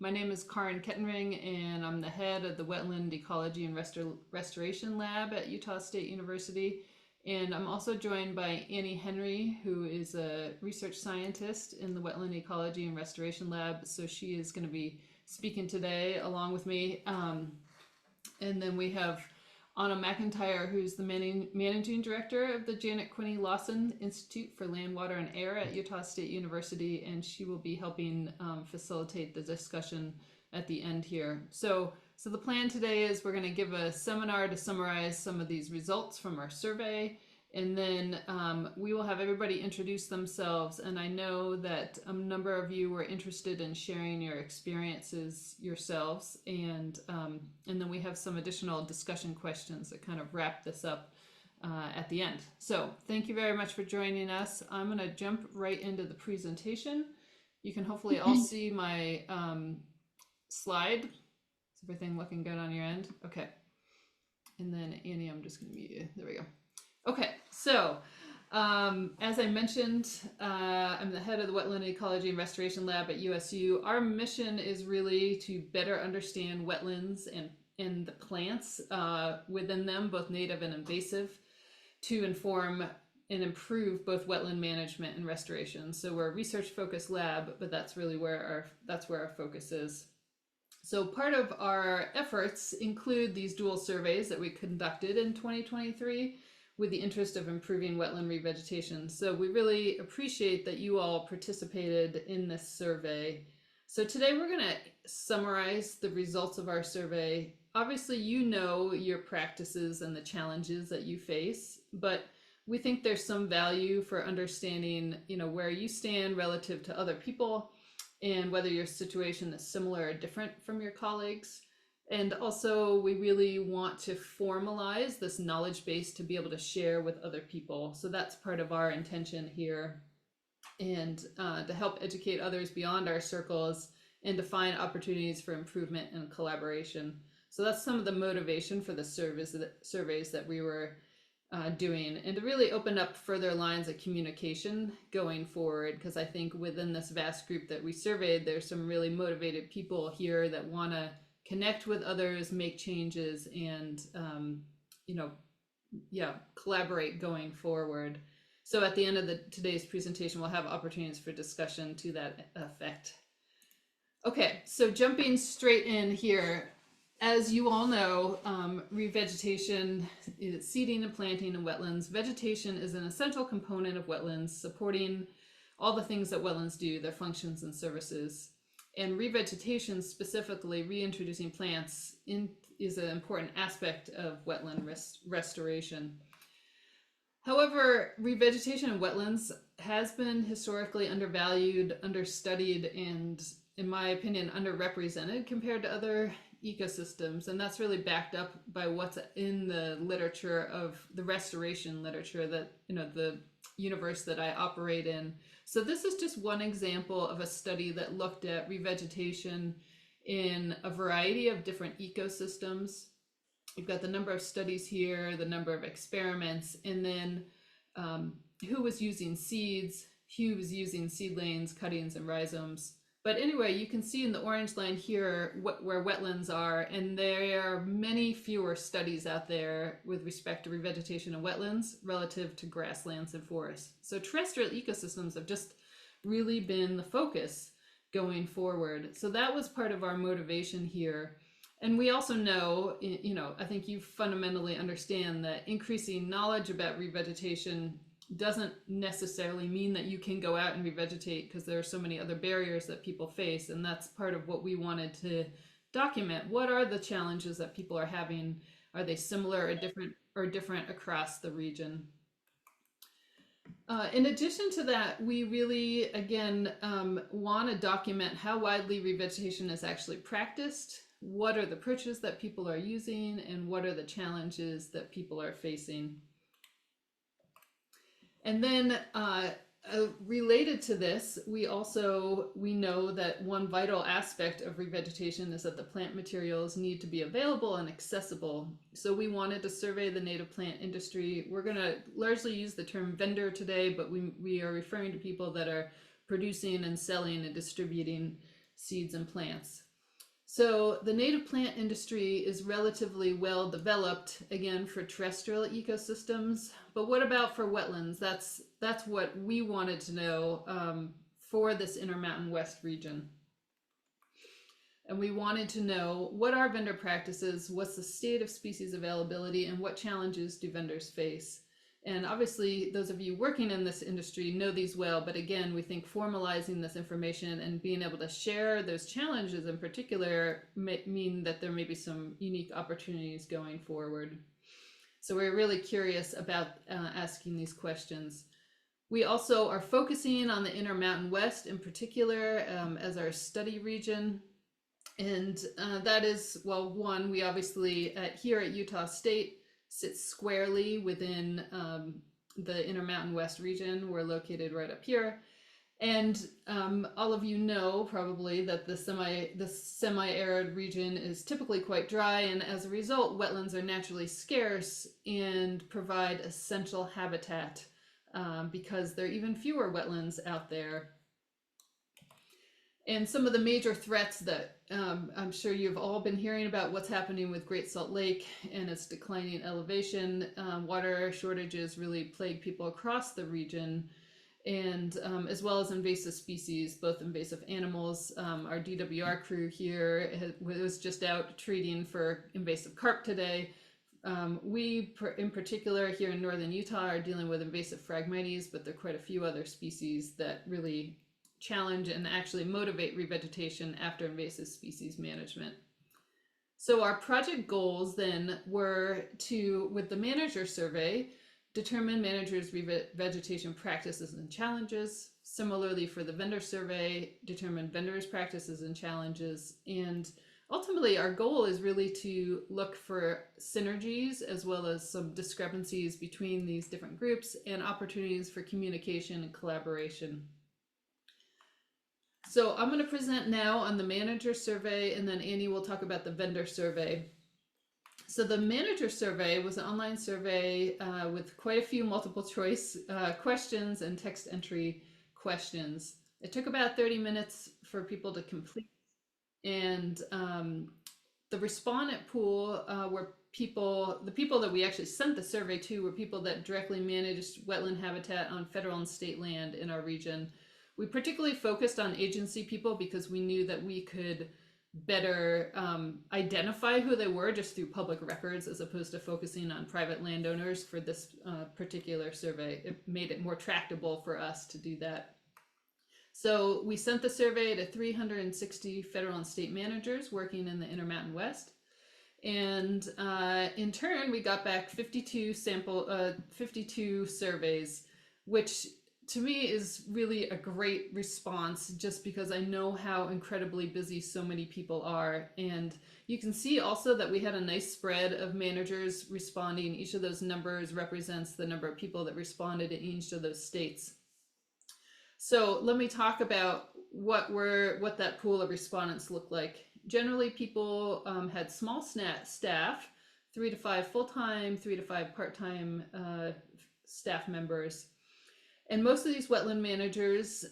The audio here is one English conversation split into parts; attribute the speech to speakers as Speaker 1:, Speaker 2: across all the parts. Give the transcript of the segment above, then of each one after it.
Speaker 1: My name is Karin Kettenring, and I'm the head of the Wetland Ecology and Restoration Lab at Utah State University. And I'm also joined by Annie Henry, who is a research scientist in the Wetland Ecology and Restoration Lab. So she is going to be speaking today along with me. And then we have Anna McIntyre, who's the managing director of the Janet Quinney Lawson Institute for Land, Water, and Air at Utah State University, and she will be helping facilitate the discussion at the end here. So the plan today is we're going to give a seminar to summarize some of these results from our survey, and then we will have everybody introduce themselves. And I know that a number of you were interested in sharing your experiences yourselves, and then we have some additional discussion questions that kind of wrap this up at the end. So thank you very much for joining us. I'm going to jump right into the presentation. You can hopefully all see my slide. Is everything looking good on your end? Okay. And then Annie, I'm just going to mute you. There we go. Okay, so as I mentioned, I'm the head of the Wetland Ecology and Restoration Lab at USU. Our mission is really to better understand wetlands and the plants within them, both native and invasive, to inform and improve both wetland management and restoration. So we're a research-focused lab, but that's really where our focus is. So part of our efforts include these dual surveys that we conducted in 2023 with the interest of improving wetland revegetation. So we really appreciate that you all participated in this survey. So today we're going to summarize the results of our survey. Obviously, you know your practices and the challenges that you face, but we think there's some value for understanding, where you stand relative to other people and whether your situation is similar or different from your colleagues. And also, we really want to formalize this knowledge base to be able to share with other people. So that's part of our intention here, and to help educate others beyond our circles and to find opportunities for improvement and collaboration. So that's some of the motivation for the surveys that we were doing, and to really open up further lines of communication going forward, because I think within this vast group that we surveyed, there's some really motivated people here that want to connect with others, make changes, and collaborate going forward. So at the end of today's presentation, we'll have opportunities for discussion to that effect. Okay, so jumping straight in here, as you all know, revegetation is seeding and planting in wetlands. Vegetation is an essential component of wetlands, supporting all the things that wetlands do, their functions and services. And revegetation, specifically reintroducing plants, is an important aspect of wetland restoration. However, revegetation in wetlands has been historically undervalued, understudied, and, in my opinion, underrepresented compared to other ecosystems. And that's really backed up by what's in the literature of the restoration literature that, the universe that I operate in. So this is just one example of a study that looked at revegetation in a variety of different ecosystems. You've got the number of studies here, the number of experiments, and then who was using seeds, who was using seedlings, cuttings, and rhizomes. But anyway, you can see in the orange line here where wetlands are, and there are many fewer studies out there with respect to revegetation in wetlands relative to grasslands and forests. So terrestrial ecosystems have just really been the focus going forward. So that was part of our motivation here. And we also know, I think you fundamentally understand that increasing knowledge about revegetation doesn't necessarily mean that you can go out and revegetate, because there are so many other barriers that people face. And that's part of what we wanted to document. What are the challenges that people are having? Are they similar or different across the region? In addition to that, we really, again, want to document how widely revegetation is actually practiced. What are the approaches that people are using, and what are the challenges that people are facing? And then related to this, we know that one vital aspect of revegetation is that the plant materials need to be available and accessible. So we wanted to survey the native plant industry. We're going to largely use the term vendor today, but we are referring to people that are producing and selling and distributing seeds and plants. So the native plant industry is relatively well developed, again, for terrestrial ecosystems. But what about for wetlands? That's what we wanted to know for this Intermountain West region. And we wanted to know, what are vendor practices, what's the state of species availability, and what challenges do vendors face? And obviously, those of you working in this industry know these well, but again, we think formalizing this information and being able to share those challenges in particular may mean that there may be some unique opportunities going forward. So we're really curious about asking these questions. We also are focusing on the Intermountain West in particular as our study region. And that is, well, one, we obviously here at Utah State sit squarely within the Intermountain West region. We're located right up here. And all of you know probably that the semi-arid region is typically quite dry, and as a result, wetlands are naturally scarce and provide essential habitat because there are even fewer wetlands out there. And some of the major threats that I'm sure you've all been hearing about, what's happening with Great Salt Lake and its declining elevation. Water shortages really plague people across the region, and as well as invasive species, both invasive animals. Our DWR crew here was just out treating for invasive carp today. We, in particular, here in northern Utah, are dealing with invasive Phragmites, but there are quite a few other species that really challenge and actually motivate revegetation after invasive species management. So our project goals then were to, with the manager survey, determine managers' revegetation practices and challenges. Similarly for the vendor survey, determine vendors' practices and challenges. And ultimately our goal is really to look for synergies as well as some discrepancies between these different groups and opportunities for communication and collaboration. So I'm going to present now on the manager survey, and then Annie will talk about the vendor survey. So the manager survey was an online survey with quite a few multiple choice questions and text entry questions. It took about 30 minutes for people to complete. And the respondent pool were the people that we actually sent the survey to were people that directly managed wetland habitat on federal and state land in our region. We particularly focused on agency people because we knew that we could better identify who they were just through public records as opposed to focusing on private landowners for this particular survey. It made it more tractable for us to do that. So we sent the survey to 360 federal and state managers working in the Intermountain West. And in turn, we got back 52 surveys, which to me is really a great response just because I know how incredibly busy so many people are. And you can see also that we had a nice spread of managers responding. Each of those numbers represents the number of people that responded in each of those states. So let me talk about what that pool of respondents looked like. Generally, people had small staff, 3 to 5 full-time, 3 to 5 part-time staff members. And most of these wetland managers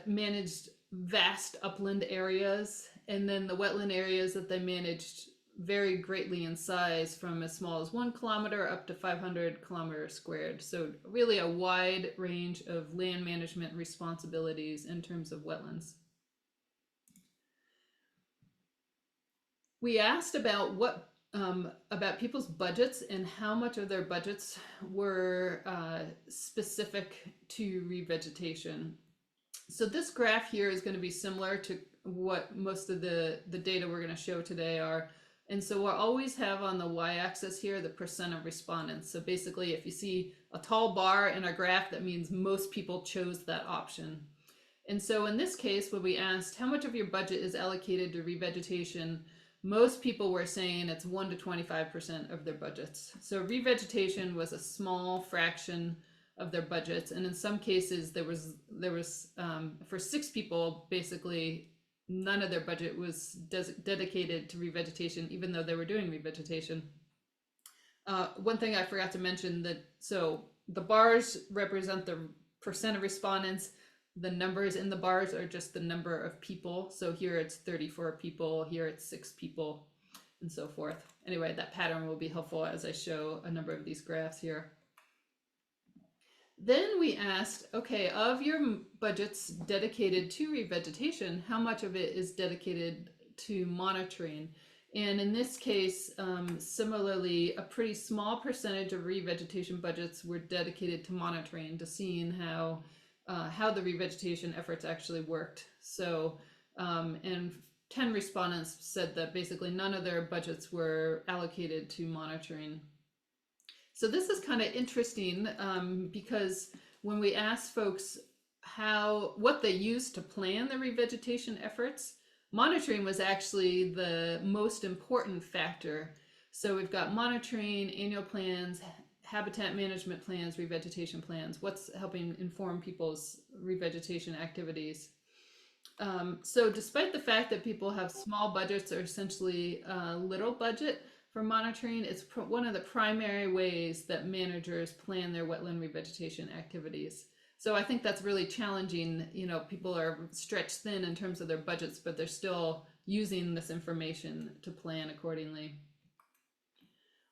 Speaker 1: managed vast upland areas, and then the wetland areas that they managed varied greatly in size, from as small as 1 kilometer up to 500 kilometers squared. So really a wide range of land management responsibilities in terms of wetlands. We asked about about people's budgets and how much of their budgets were specific to revegetation. So this graph here is going to be similar to what most of the data we're going to show today are. And so we'll always have on the y-axis here the percent of respondents. So basically, if you see a tall bar in our graph, that means most people chose that option. And so in this case, when we asked how much of your budget is allocated to revegetation, most people were saying it's 1 to 25% of their budgets. So revegetation was a small fraction of their budgets, and in some cases there was for 6 people basically none of their budget was dedicated to revegetation, even though they were doing revegetation. One thing I forgot to mention, that so the bars represent the percent of respondents. the numbers in the bars are just the number of people. So here it's 34 people, here it's 6 people, and so forth. Anyway, that pattern will be helpful as I show a number of these graphs here. Then we asked, okay, of your budgets dedicated to revegetation, how much of it is dedicated to monitoring? And in this case, similarly, a pretty small percentage of revegetation budgets were dedicated to monitoring, to seeing how the revegetation efforts actually worked. So, and 10 respondents said that basically none of their budgets were allocated to monitoring. So this is kind of interesting because when we asked folks what they used to plan the revegetation efforts, monitoring was actually the most important factor. So we've got monitoring, annual plans, habitat management plans, revegetation plans, what's helping inform people's revegetation activities. So despite the fact that people have small budgets or essentially little budget for monitoring, it's one of the primary ways that managers plan their wetland revegetation activities. So I think that's really challenging. You know, people are stretched thin in terms of their budgets, but they're still using this information to plan accordingly.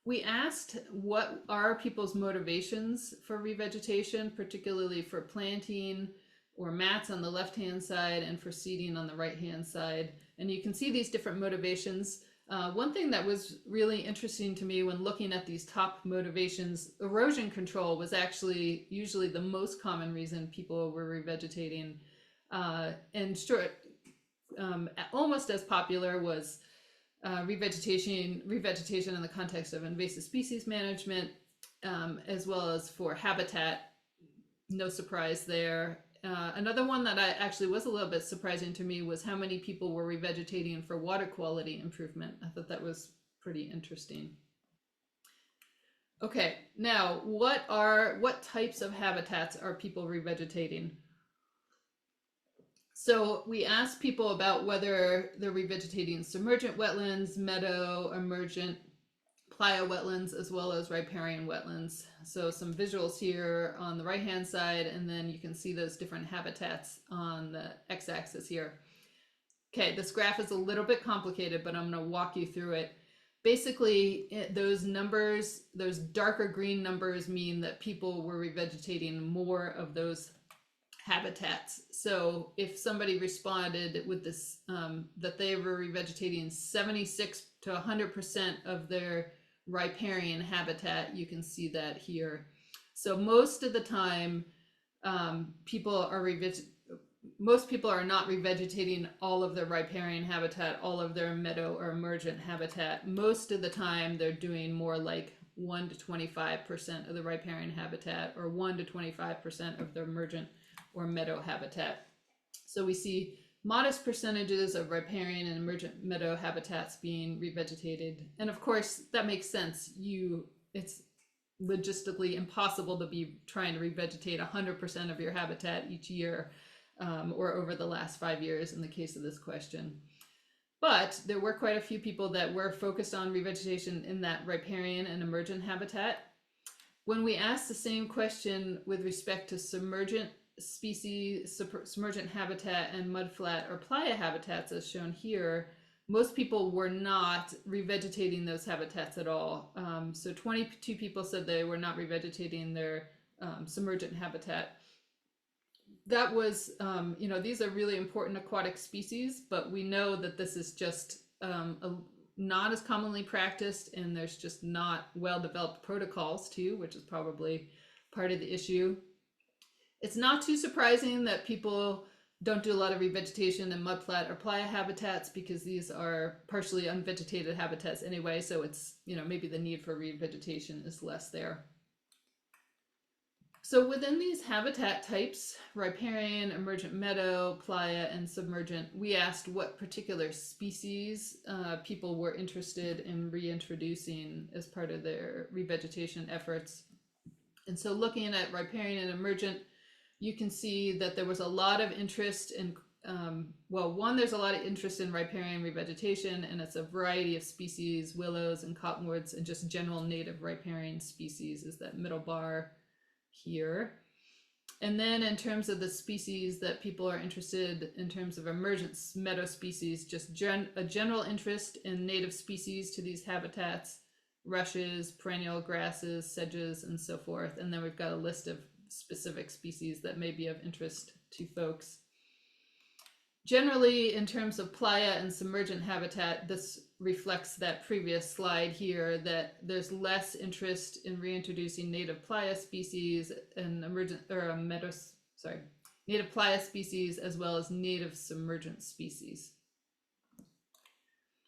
Speaker 1: We asked what are people's motivations for revegetation, particularly for planting or mats on the left-hand side and for seeding on the right-hand side. And you can see these different motivations. One thing that was really interesting to me when looking at these top motivations, erosion control was actually usually the most common reason people were revegetating. And sure, almost as popular was revegetation in the context of invasive species management, as well as for habitat. No surprise there. Another one that actually was a little bit surprising to me was how many people were revegetating for water quality improvement. I thought that was pretty interesting. Okay, now what types of habitats are people revegetating? So we asked people about whether they're revegetating submergent wetlands, meadow, emergent, playa wetlands, as well as riparian wetlands. So some visuals here on the right-hand side, and then you can see those different habitats on the x-axis here. Okay, this graph is a little bit complicated, but I'm going to walk you through it. Basically, those numbers, those darker green numbers, mean that people were revegetating more of those habitats. So if somebody responded with this, that they were revegetating 76 to 100% of their riparian habitat, you can see that here. So most of the time, most people are not revegetating all of their riparian habitat, all of their meadow or emergent habitat. Most of the time, they're doing more like 1 to 25% of the riparian habitat, or 1 to 25% of the emergent or meadow habitat. So we see modest percentages of riparian and emergent meadow habitats being revegetated. And of course, that makes sense. It's logistically impossible to be trying to revegetate 100% of your habitat each year, or over the last 5 years in the case of this question. But there were quite a few people that were focused on revegetation in that riparian and emergent habitat. When we asked the same question with respect to submergent species, submergent habitat, and mudflat or playa habitats, as shown here, most people were not revegetating those habitats at all. So 22 people said they were not revegetating their submergent habitat. That was, these are really important aquatic species, but we know that this is just not as commonly practiced, and there's just not well-developed protocols too, which is probably part of the issue. It's not too surprising that people don't do a lot of revegetation in mudflat or playa habitats, because these are partially unvegetated habitats anyway, so it's, maybe the need for revegetation is less there. So within these habitat types, riparian, emergent meadow, playa, and submergent, we asked what particular species people were interested in reintroducing as part of their revegetation efforts. And so looking at riparian and emergent, you can see that there was a lot of interest in, there's a lot of interest in riparian revegetation, and it's a variety of species, willows and cottonwoods, and just general native riparian species is that middle bar here. And then in terms of the species that people are interested in terms of emergent meadow species, just a general interest in native species to these habitats, rushes, perennial grasses, sedges, and so forth. And then we've got a list of specific species that may be of interest to folks. Generally, in terms of playa and submergent habitat, this reflects that previous slide here, that there's less interest in reintroducing native playa species and native playa species as well as native submergent species.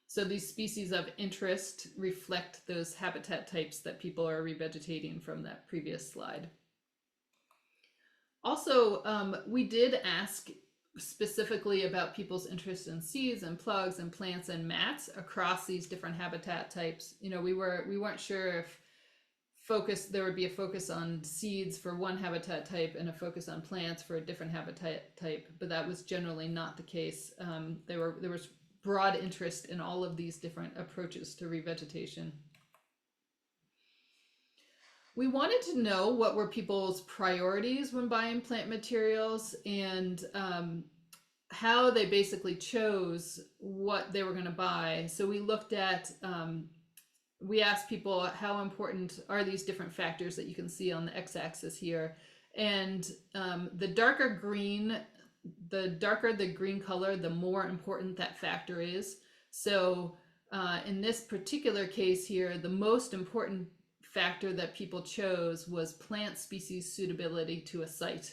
Speaker 1: So these species of interest reflect those habitat types that people are revegetating from that previous slide. Also, we did ask specifically about people's interest in seeds and plugs and plants and mats across these different habitat types. You know, we weren't sure if there would be a focus on seeds for one habitat type and a focus on plants for a different habitat type, but that was generally not the case. There was broad interest in all of these different approaches to revegetation. We wanted to know what were people's priorities when buying plant materials and how they basically chose what they were going to buy. So we looked at, we asked people how important are these different factors that you can see on the x-axis here. And the darker the green color, the more important that factor is. So in this particular case here, the most important factor that people chose was plant species suitability to a site.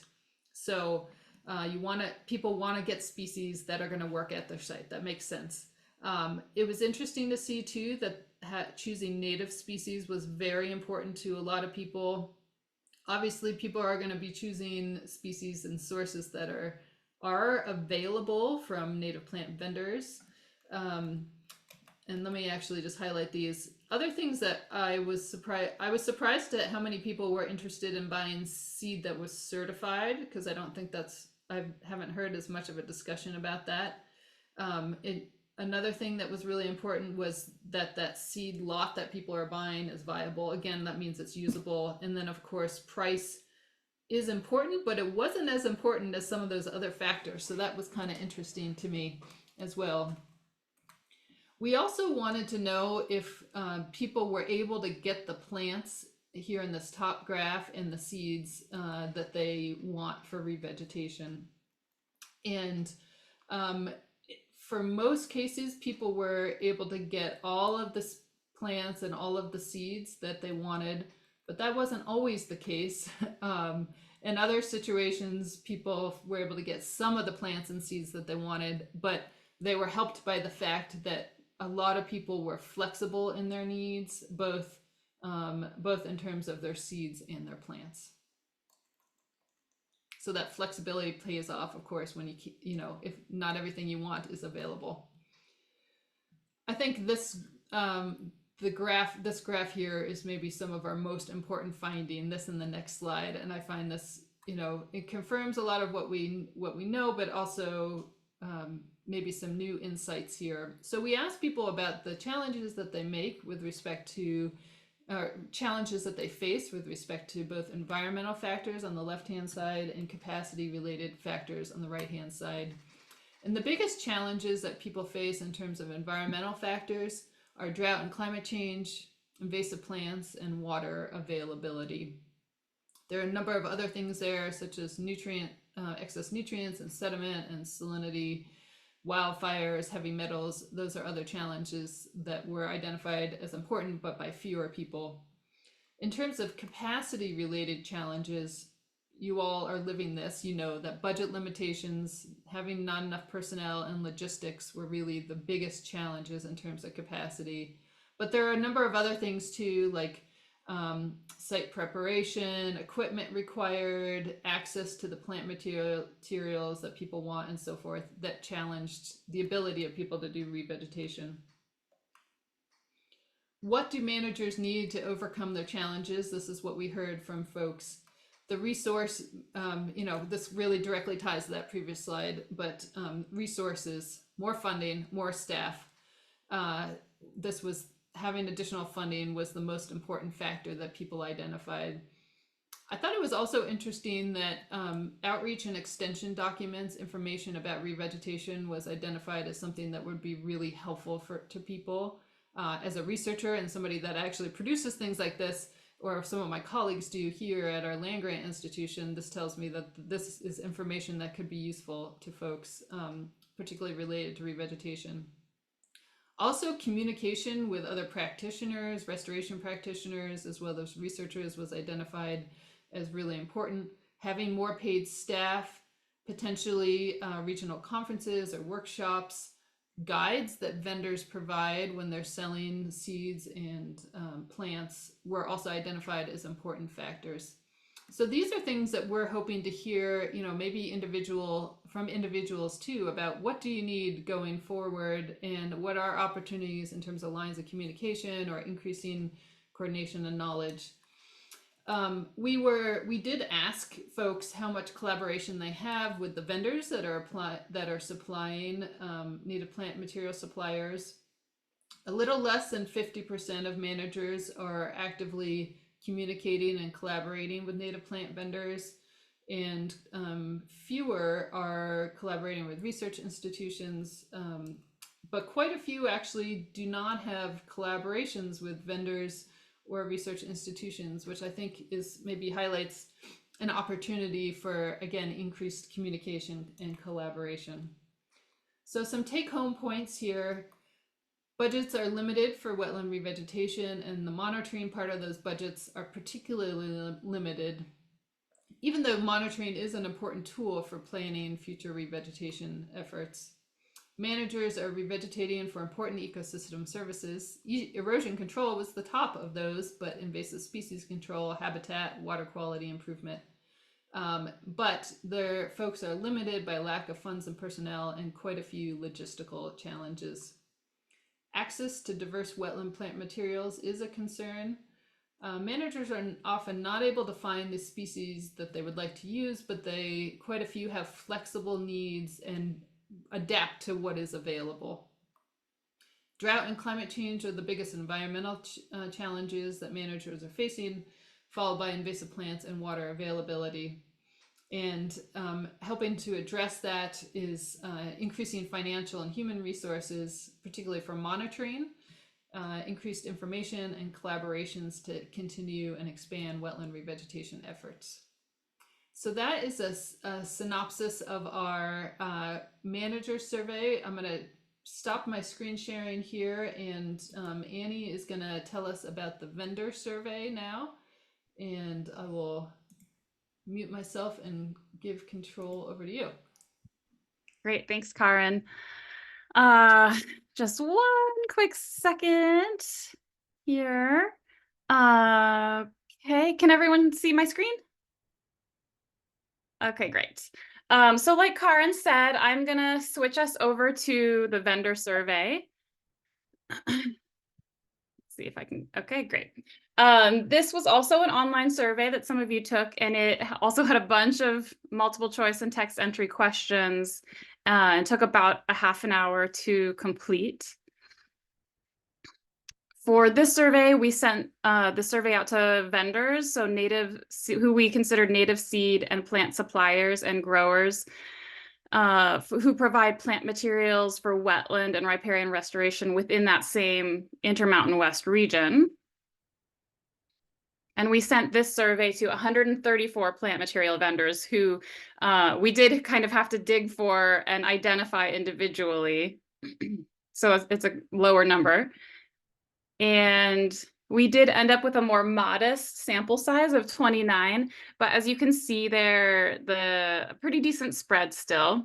Speaker 1: So people want to get species that are going to work at their site. That makes sense. It was interesting to see too that choosing native species was very important to a lot of people. Obviously, people are going to be choosing species and sources that are available from native plant vendors. And let me actually just highlight these. Other things that I was surprised at how many people were interested in buying seed that was certified, because I haven't heard as much of a discussion about that. Another thing that was really important was that seed lot that people are buying is viable. Again, that means it's usable. And then of course, price is important, but it wasn't as important as some of those other factors. So that was kind of interesting to me as well. We also wanted to know if people were able to get the plants here in this top graph and the seeds that they want for revegetation. And for most cases, people were able to get all of the plants and all of the seeds that they wanted, but that wasn't always the case. In other situations, people were able to get some of the plants and seeds that they wanted, but they were helped by the fact that a lot of people were flexible in their needs, both in terms of their seeds and their plants. So that flexibility pays off, of course, when if not everything you want is available. I think this graph here is maybe some of our most important finding. This in the next slide, and I find this, it confirms a lot of what we know, but also maybe some new insights here. So we asked people about the challenges that they make with respect to challenges that they face with respect to both environmental factors on the left-hand side and capacity-related factors on the right-hand side. And the biggest challenges that people face in terms of environmental factors are drought and climate change, invasive plants, and water availability. There are a number of other things there, such as excess nutrients and sediment and salinity, wildfires, heavy metals. Those are other challenges that were identified as important, but by fewer people. In terms of capacity related challenges, you all are living this, that budget limitations, having not enough personnel, and logistics were really the biggest challenges in terms of capacity. But there are a number of other things too, like site preparation, equipment required, access to the plant materials that people want, and so forth, that challenged the ability of people to do revegetation. What do managers need to overcome their challenges? This is what we heard from folks. The resource, this really directly ties to that previous slide, but resources, more funding, more staff. Having additional funding was the most important factor that people identified. I thought it was also interesting that outreach and extension documents, information about revegetation was identified as something that would be really helpful to people. As a researcher and somebody that actually produces things like this, or some of my colleagues do here at our land grant institution, this tells me that this is information that could be useful to folks, particularly related to revegetation. Also, communication with other practitioners, restoration practitioners, as well as researchers, was identified as really important. Having more paid staff, potentially regional conferences or workshops, guides that vendors provide when they're selling seeds and plants were also identified as important factors. So these are things that we're hoping to hear, maybe from individuals too, about what do you need going forward and what are opportunities in terms of lines of communication or increasing coordination and knowledge. We did ask folks how much collaboration they have with the vendors that are supplying native plant material suppliers. A little less than 50% of managers are actively communicating and collaborating with native plant vendors, and fewer are collaborating with research institutions. But quite a few actually do not have collaborations with vendors or research institutions, which I think is maybe highlights an opportunity for, again, increased communication and collaboration. So some take-home points here. Budgets are limited for wetland revegetation, and the monitoring part of those budgets are particularly limited, even though monitoring is an important tool for planning future revegetation efforts. Managers are revegetating for important ecosystem services. Erosion control was the top of those, but invasive species control, habitat, water quality improvement. But their folks are limited by lack of funds and personnel and quite a few logistical challenges. Access to diverse wetland plant materials is a concern. Managers are often not able to find the species that they would like to use, but quite a few have flexible needs and adapt to what is available. Drought and climate change are the biggest environmental challenges that managers are facing, followed by invasive plants and water availability. And helping to address that is increasing financial and human resources, particularly for monitoring, increased information and collaborations to continue and expand wetland revegetation efforts. So that is a synopsis of our manager survey. I'm going to stop my screen sharing here, and Annie is going to tell us about the vendor survey now, and I will mute myself and give control over to you.
Speaker 2: Great, thanks, Karen. Just one quick second here. Okay, can everyone see my screen? Okay, great. So like Karen said, I'm gonna switch us over to the vendor survey. See if I can, okay, great. This was also an online survey that some of you took, and it also had a bunch of multiple choice and text entry questions, and took about a half an hour to complete. For this survey, we sent the survey out to vendors, so who we considered native seed and plant suppliers and growers, who provide plant materials for wetland and riparian restoration within that same Intermountain West region. And we sent this survey to 134 plant material vendors who we did kind of have to dig for and identify individually. So it's a lower number. And we did end up with a more modest sample size of 29, but as you can see there, the pretty decent spread still.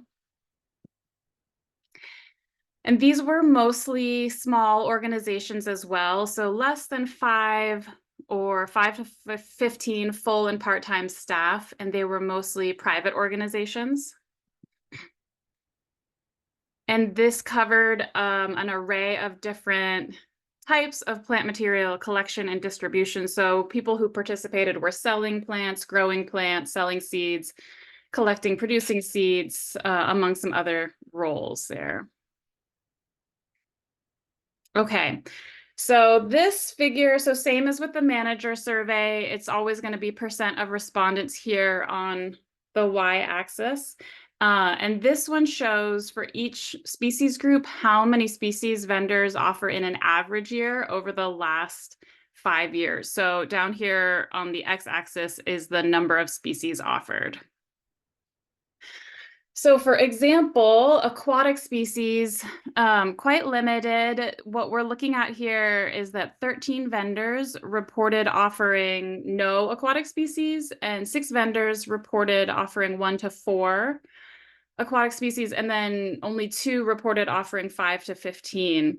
Speaker 2: And these were mostly small organizations as well, so less than 5 or 5 to 15 full and part-time staff, and they were mostly private organizations. And this covered an array of different types of plant material collection and distribution. So people who participated were selling plants, growing plants, selling seeds, collecting, producing seeds, among some other roles there. Okay, So this figure, so same as with the manager survey, it's always going to be percent of respondents here on the y-axis. And this one shows for each species group how many species vendors offer in an average year over the last 5 years. So down here on the x-axis is the number of species offered. So for example, aquatic species, quite limited. What we're looking at here is that 13 vendors reported offering no aquatic species, and 6 vendors reported offering 1 to 4 aquatic species, and then only 2 reported offering 5 to 15.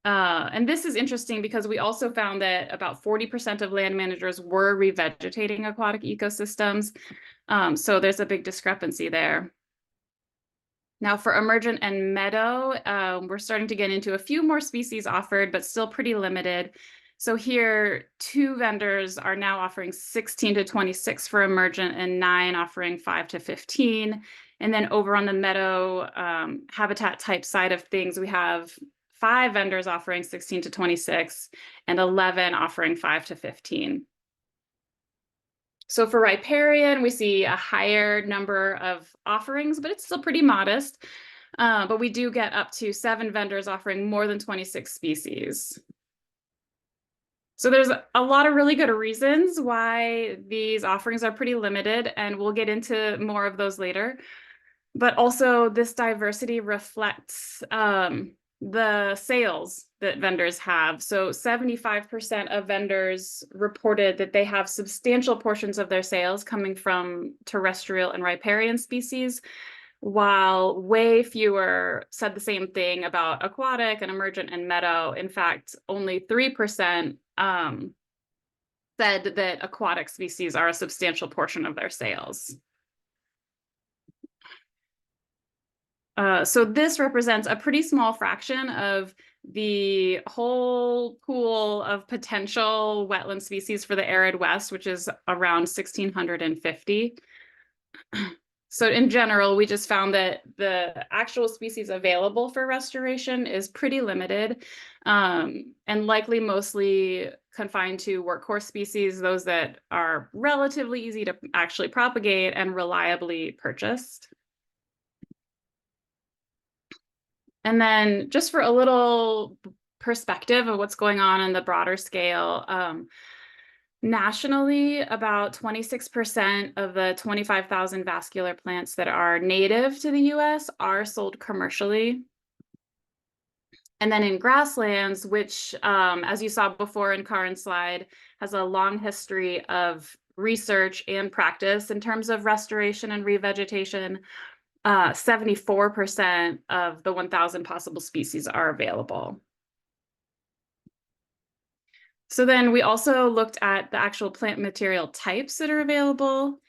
Speaker 2: And this is interesting because we also found that about 40% of land managers were revegetating aquatic ecosystems. So there's a big discrepancy there. Now for emergent and meadow, we're starting to get into a few more species offered, but still pretty limited. So here, 2 vendors are now offering 16 to 26 for emergent and 9 offering 5 to 15. And then over on the meadow habitat type side of things, we have 5 vendors offering 16 to 26 and 11 offering 5 to 15. So for riparian, we see a higher number of offerings, but it's still pretty modest. But we do get up to 7 vendors offering more than 26 species. So there's a lot of really good reasons why these offerings are pretty limited, and we'll get into more of those later. But also this diversity reflects the sales that vendors have. So 75% of vendors reported that they have substantial portions of their sales coming from terrestrial and riparian species, while way fewer said the same thing about aquatic and emergent and meadow. In fact, only 3% said that aquatic species are a substantial portion of their sales. So this represents a pretty small fraction of the whole pool of potential wetland species for the arid West, which is around 1,650. So in general, we just found that the actual species available for restoration is pretty limited, and likely mostly confined to workhorse species, those that are relatively easy to actually propagate and reliably purchased. And then just for a little perspective of what's going on in the broader scale, nationally, about 26% of the 25,000 vascular plants that are native to the US are sold commercially. And then in grasslands, which, as you saw before in Karin's slide, has a long history of research and practice in terms of restoration and revegetation, 74% of the 1,000 possible species are available. So then we also looked at the actual plant material types that are available.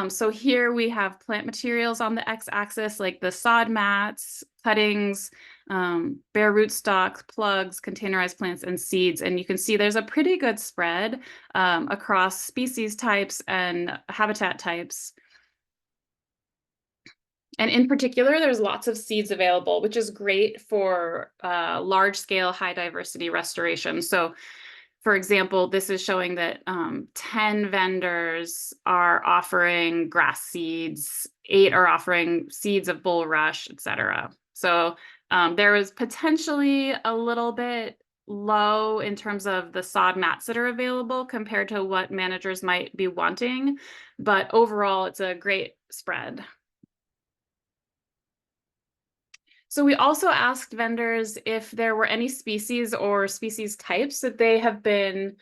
Speaker 2: So here we have plant materials on the x-axis, like the sod mats, cuttings, bare rootstock, plugs, containerized plants, and seeds. And you can see there's a pretty good spread across species types and habitat types. And in particular, there's lots of seeds available, which is great for large-scale, high-diversity restoration. So for example, this is showing that 10 vendors are offering grass seeds, 8 are offering seeds of bulrush, etc. So there is potentially a little bit low in terms of the sod mats that are available compared to what managers might be wanting, but overall it's a great spread. So we also asked vendors if there were any species or species types that they have been,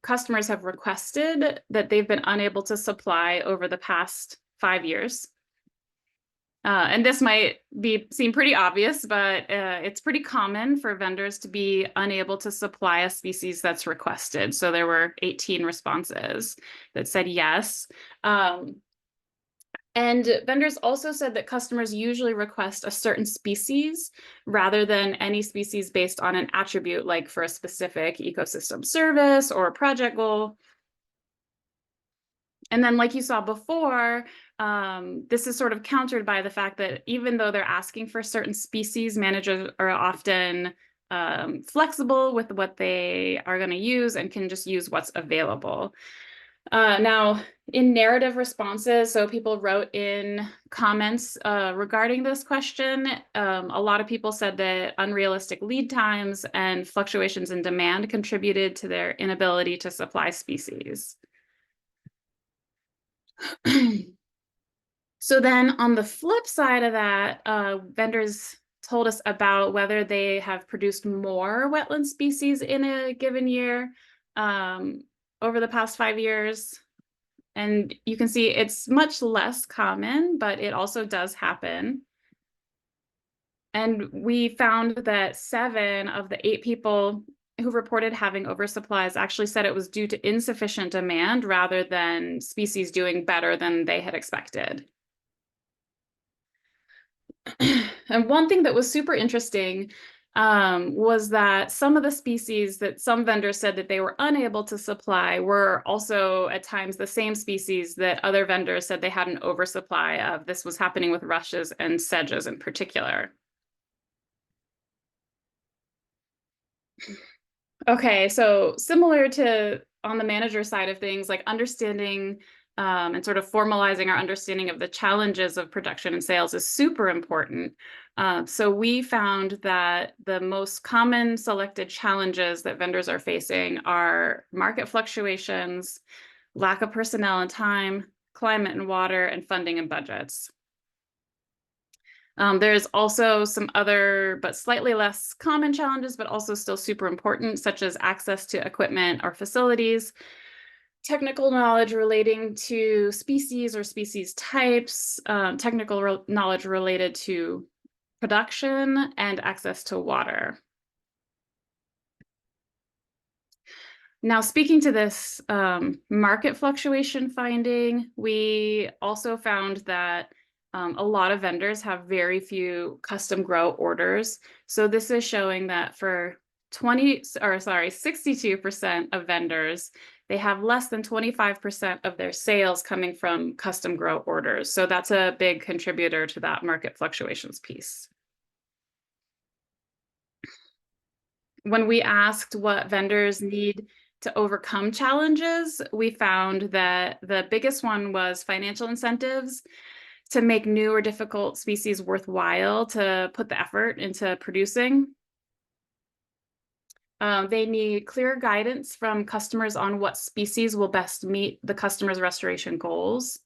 Speaker 2: customers have requested that they've been unable to supply over the past 5 years. And this might seem pretty obvious, but it's pretty common for vendors to be unable to supply a species that's requested. So there were 18 responses that said yes. And vendors also said that customers usually request a certain species rather than any species based on an attribute, like for a specific ecosystem service or a project goal. And then, like you saw before, This is sort of countered by the fact that even though they're asking for certain species, managers are often flexible with what they are going to use and can just use what's available. Now, in narrative responses, so people wrote in comments regarding this question. A lot of people said that unrealistic lead times and fluctuations in demand contributed to their inability to supply species. So then on the flip side of that, vendors told us about whether they have produced more wetland species in a given year over the past 5 years. And you can see it's much less common, but it also does happen. And we found that 7 of the 8 people who reported having oversupplies actually said it was due to insufficient demand rather than species doing better than they had expected. And one thing that was super interesting was that some of the species that some vendors said that they were unable to supply were also at times the same species that other vendors said they had an oversupply of. This was happening with rushes and sedges in particular. Okay, so similar to on the manager side of things, like understanding and sort of formalizing our understanding of the challenges of production and sales is super important. So we found that the most common selected challenges that vendors are facing are market fluctuations, lack of personnel and time, climate and water, and funding and budgets. There's also some other but slightly less common challenges, but also still super important, such as access to equipment or facilities, technical knowledge relating to species or species types, technical knowledge related to production, and access to water. Now, speaking to this market fluctuation finding, we also found that a lot of vendors have very few custom grow orders. So this is showing that for 62% of vendors, they have less than 25% of their sales coming from custom grow orders. So that's a big contributor to that market fluctuations piece. When we asked what vendors need to overcome challenges, we found that the biggest one was financial incentives to make new or difficult species worthwhile to put the effort into producing. They need clear guidance from customers on what species will best meet the customer's restoration goals.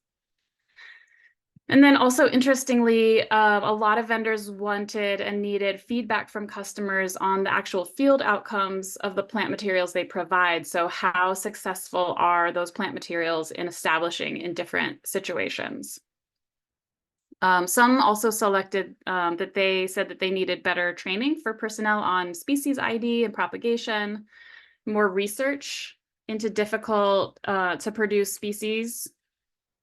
Speaker 2: And then also, interestingly, a lot of vendors wanted and needed feedback from customers on the actual field outcomes of the plant materials they provide. So how successful are those plant materials in establishing in different situations? Some also selected that they said that they needed better training for personnel on species ID and propagation, more research into difficult to produce species,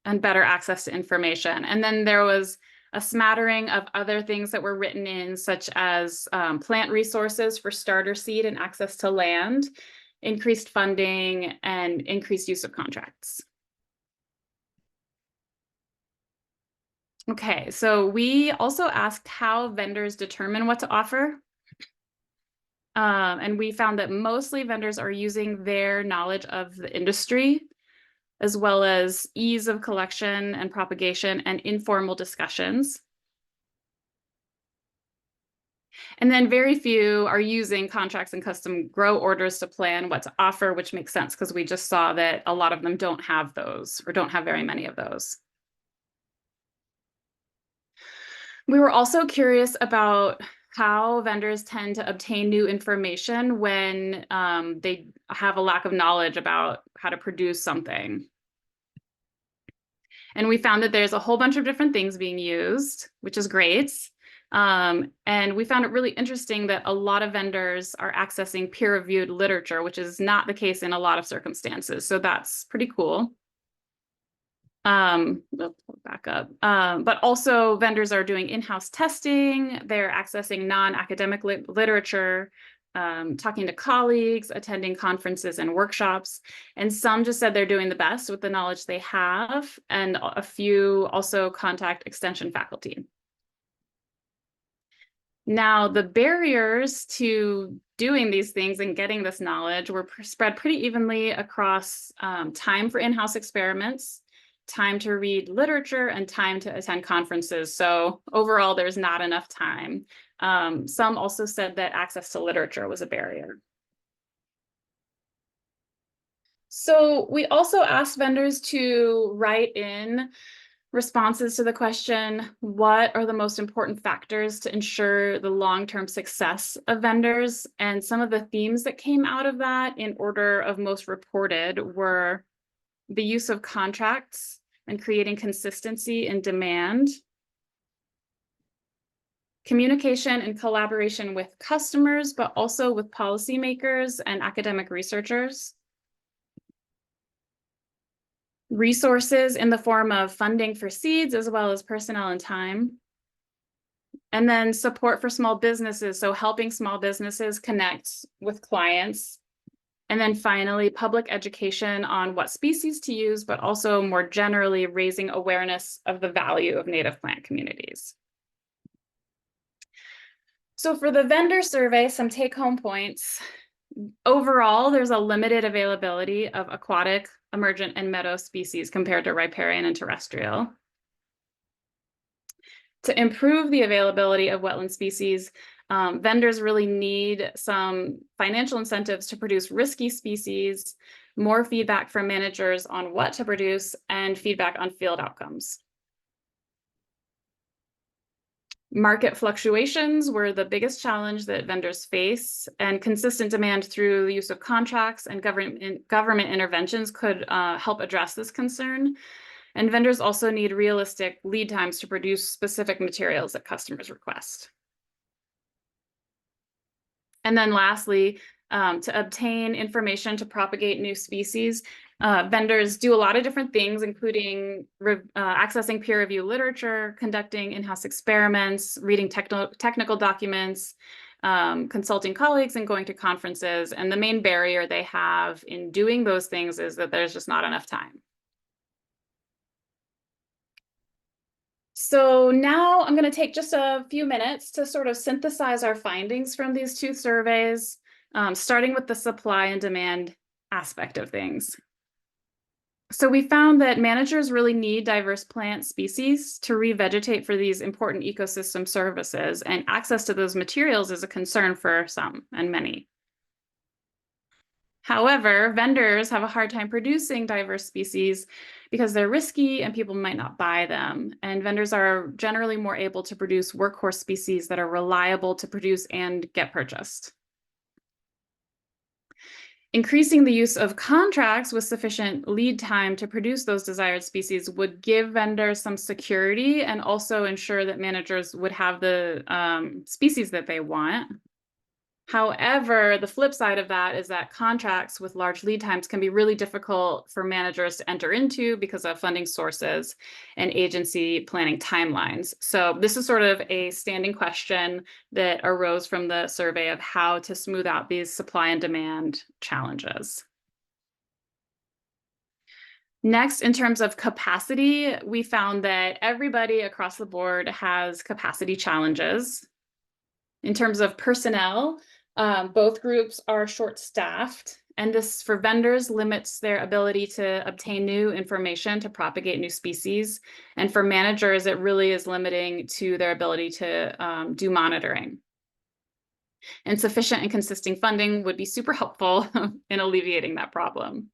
Speaker 2: and better access to information. And then there was a smattering of other things that were written in, such as plant resources for starter seed and access to land, increased funding, and increased use of contracts. Okay, so we also asked how vendors determine what to offer. And we found that mostly vendors are using their knowledge of the industry, as well as ease of collection and propagation and informal discussions. And then very few are using contracts and custom grow orders to plan what to offer, which makes sense because we just saw that a lot of them don't have those or don't have very many of those. We were also curious about how vendors tend to obtain new information when they have a lack of knowledge about how to produce something. And we found that there's a whole bunch of different things being used, which is great. And we found it really interesting that a lot of vendors are accessing peer-reviewed literature, which is not the case in a lot of circumstances. So that's pretty cool. Back up. But also vendors are doing in-house testing. They're accessing non-academic literature. talking to colleagues, attending conferences and workshops. And some just said they're doing the best with the knowledge they have. And a few also contact extension faculty. Now, the barriers to doing these things and getting this knowledge were spread pretty evenly across time for in-house experiments, time to read literature, and time to attend conferences. So overall, there's not enough time. Some also said that access to literature was a barrier. So we also asked vendors to write in responses to the question, what are the most important factors to ensure the long-term success of vendors? And some of the themes that came out of that in order of most reported were the use of contracts and creating consistency in demand, communication and collaboration with customers, but also with policymakers and academic researchers, resources in the form of funding for seeds as well as personnel and time. And then support for small businesses, so helping small businesses connect with clients. And then finally, public education on what species to use, but also more generally raising awareness of the value of native plant communities. So for the vendor survey, some take-home points. Overall, there's a limited availability of aquatic, emergent, and meadow species compared to riparian and terrestrial. To improve the availability of wetland species, vendors really need some financial incentives to produce risky species, more feedback from managers on what to produce, and feedback on field outcomes. Market fluctuations were the biggest challenge that vendors face, and consistent demand through the use of contracts and government interventions could help address this concern. And vendors also need realistic lead times to produce specific materials that customers request. And then lastly, to obtain information to propagate new species, vendors do a lot of different things, including accessing peer review literature, conducting in-house experiments, reading technical documents, consulting colleagues, and going to conferences. And the main barrier they have in doing those things is that there's just not enough time. So now I'm going to take just a few minutes to sort of synthesize our findings from these two surveys, starting with the supply and demand aspect of things. So we found that managers really need diverse plant species to revegetate for these important ecosystem services, and access to those materials is a concern for some and many. However, vendors have a hard time producing diverse species because they're risky and people might not buy them. And vendors are generally more able to produce workhorse species that are reliable to produce and get purchased. Increasing the use of contracts with sufficient lead time to produce those desired species would give vendors some security and also ensure that managers would have the species that they want. However, the flip side of that is that contracts with large lead times can be really difficult for managers to enter into because of funding sources and agency planning timelines. So this is sort of a standing question that arose from the survey of how to smooth out these supply and demand challenges. Next, in terms of capacity, we found that everybody across the board has capacity challenges. In terms of personnel, both groups are short-staffed, and this for vendors limits their ability to obtain new information to propagate new species. And for managers, it really is limiting to their ability to do monitoring. And sufficient and consistent funding would be super helpful in alleviating that problem.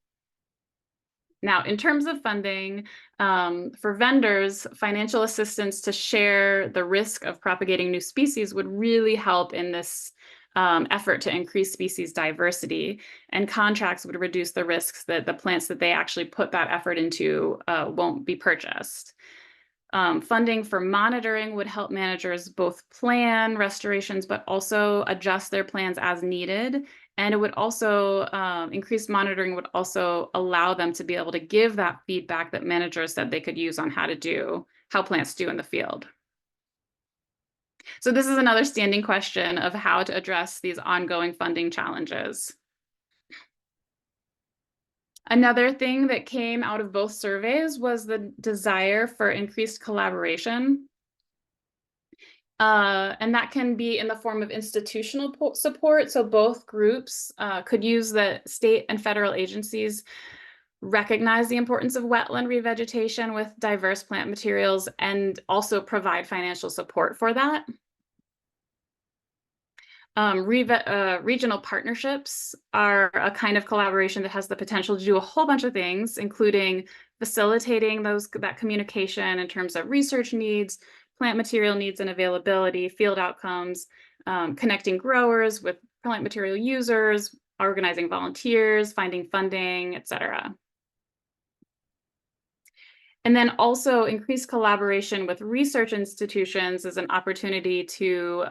Speaker 2: Now, in terms of funding, for vendors, financial assistance to share the risk of propagating new species would really help in this effort to increase species diversity, and contracts would reduce the risks that the plants that they actually put that effort into won't be purchased. Funding for monitoring would help managers both plan restorations, but also adjust their plans as needed. And it would also, increased monitoring would also allow them to be able to give that feedback that managers said they could use on how plants do in the field. So this is another standing question of how to address these ongoing funding challenges. Another thing that came out of both surveys was the desire for increased collaboration. And that can be in the form of institutional support. So both groups could use the state and federal agencies recognize the importance of wetland revegetation with diverse plant materials and also provide financial support for that. Regional partnerships are a kind of collaboration that has the potential to do a whole bunch of things, including facilitating that communication in terms of research needs, plant material needs and availability, field outcomes, connecting growers with plant material users, organizing volunteers, finding funding, etc. And then also increased collaboration with research institutions is an opportunity to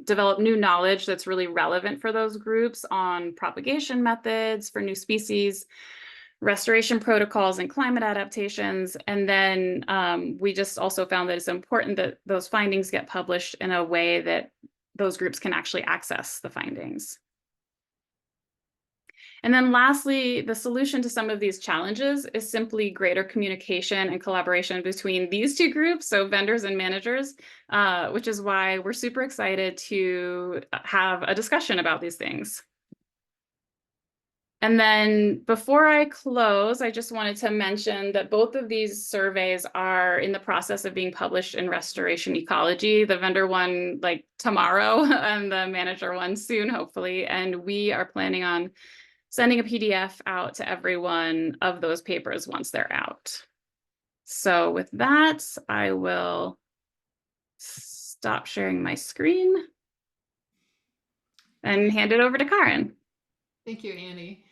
Speaker 2: develop new knowledge that's really relevant for those groups on propagation methods for new species, restoration protocols, and climate adaptations. And then we just also found that it's important that those findings get published in a way that those groups can actually access the findings. And then lastly, the solution to some of these challenges is simply greater communication and collaboration between these two groups, so vendors and managers, which is why we're super excited to have a discussion about these things. And then before I close, I just wanted to mention that both of these surveys are in the process of being published in Restoration Ecology, the vendor one like tomorrow and the manager one soon, hopefully. And we are planning on sending a PDF out to everyone of those papers once they're out. So with that, I will stop sharing my screen and hand it over to Karen.
Speaker 1: Thank you, Annie.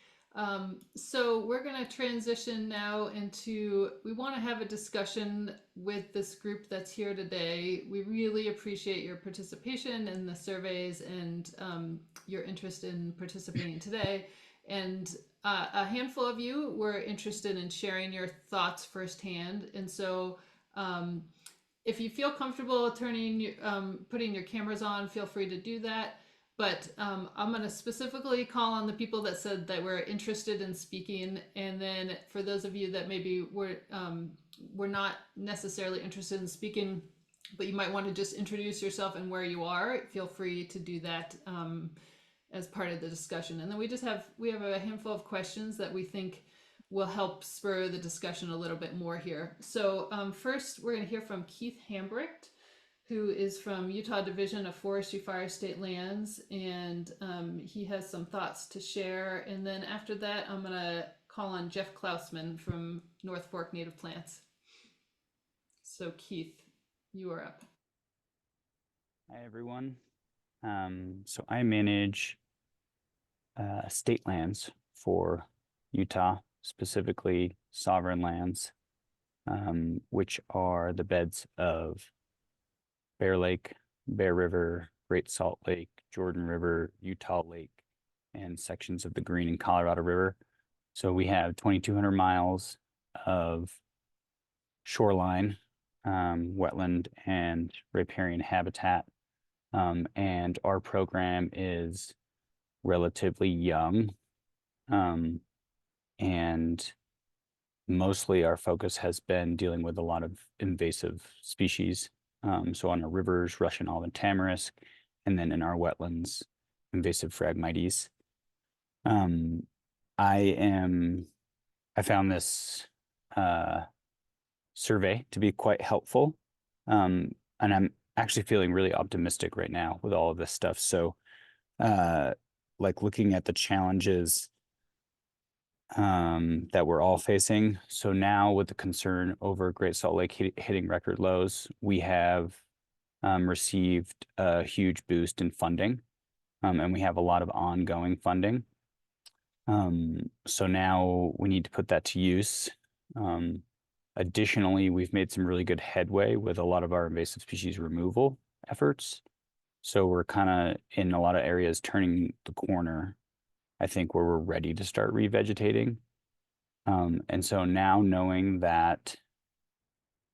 Speaker 1: So we're going to transition now into, we want to have a discussion with this group that's here today. We really appreciate your participation in the surveys and your interest in participating today. And a handful of you were interested in sharing your thoughts firsthand. And so if you feel comfortable putting your cameras on, feel free to do that. But I'm going to specifically call on the people that said that we're interested in speaking, and then for those of you that maybe were not necessarily interested in speaking, but you might want to just introduce yourself and where you are, feel free to do that as part of the discussion. And then we have a handful of questions that we think will help spur the discussion a little bit more here. So first, we're going to hear from Keith Hambrecht, who is from Utah Division of Forestry Fire State Lands, and he has some thoughts to share. And then after that, I'm going to call on Jeff Klausman from North Fork Native Plants. So Keith, you are up.
Speaker 3: Hi, everyone. So I manage state lands for Utah, specifically sovereign lands, which are the beds of Bear Lake, Bear River, Great Salt Lake, Jordan River, Utah Lake, and sections of the Green and Colorado River. So we have 2,200 miles of shoreline, wetland, and riparian habitat. And our program is relatively young, and mostly our focus has been dealing with a lot of invasive species. So on our rivers, Russian olive tamarisk, and then in our wetlands, invasive Phragmites. I found this survey to be quite helpful, and I'm actually feeling really optimistic right now with all of this stuff. So, like looking at the challenges that we're all facing. So now with the concern over Great Salt Lake hitting record lows, we have received a huge boost in funding, and we have a lot of ongoing funding. So now we need to put that to use. Additionally, we've made some really good headway with a lot of our invasive species removal efforts. So we're kind of in a lot of areas turning the corner, I think, where we're ready to start revegetating. And so now knowing that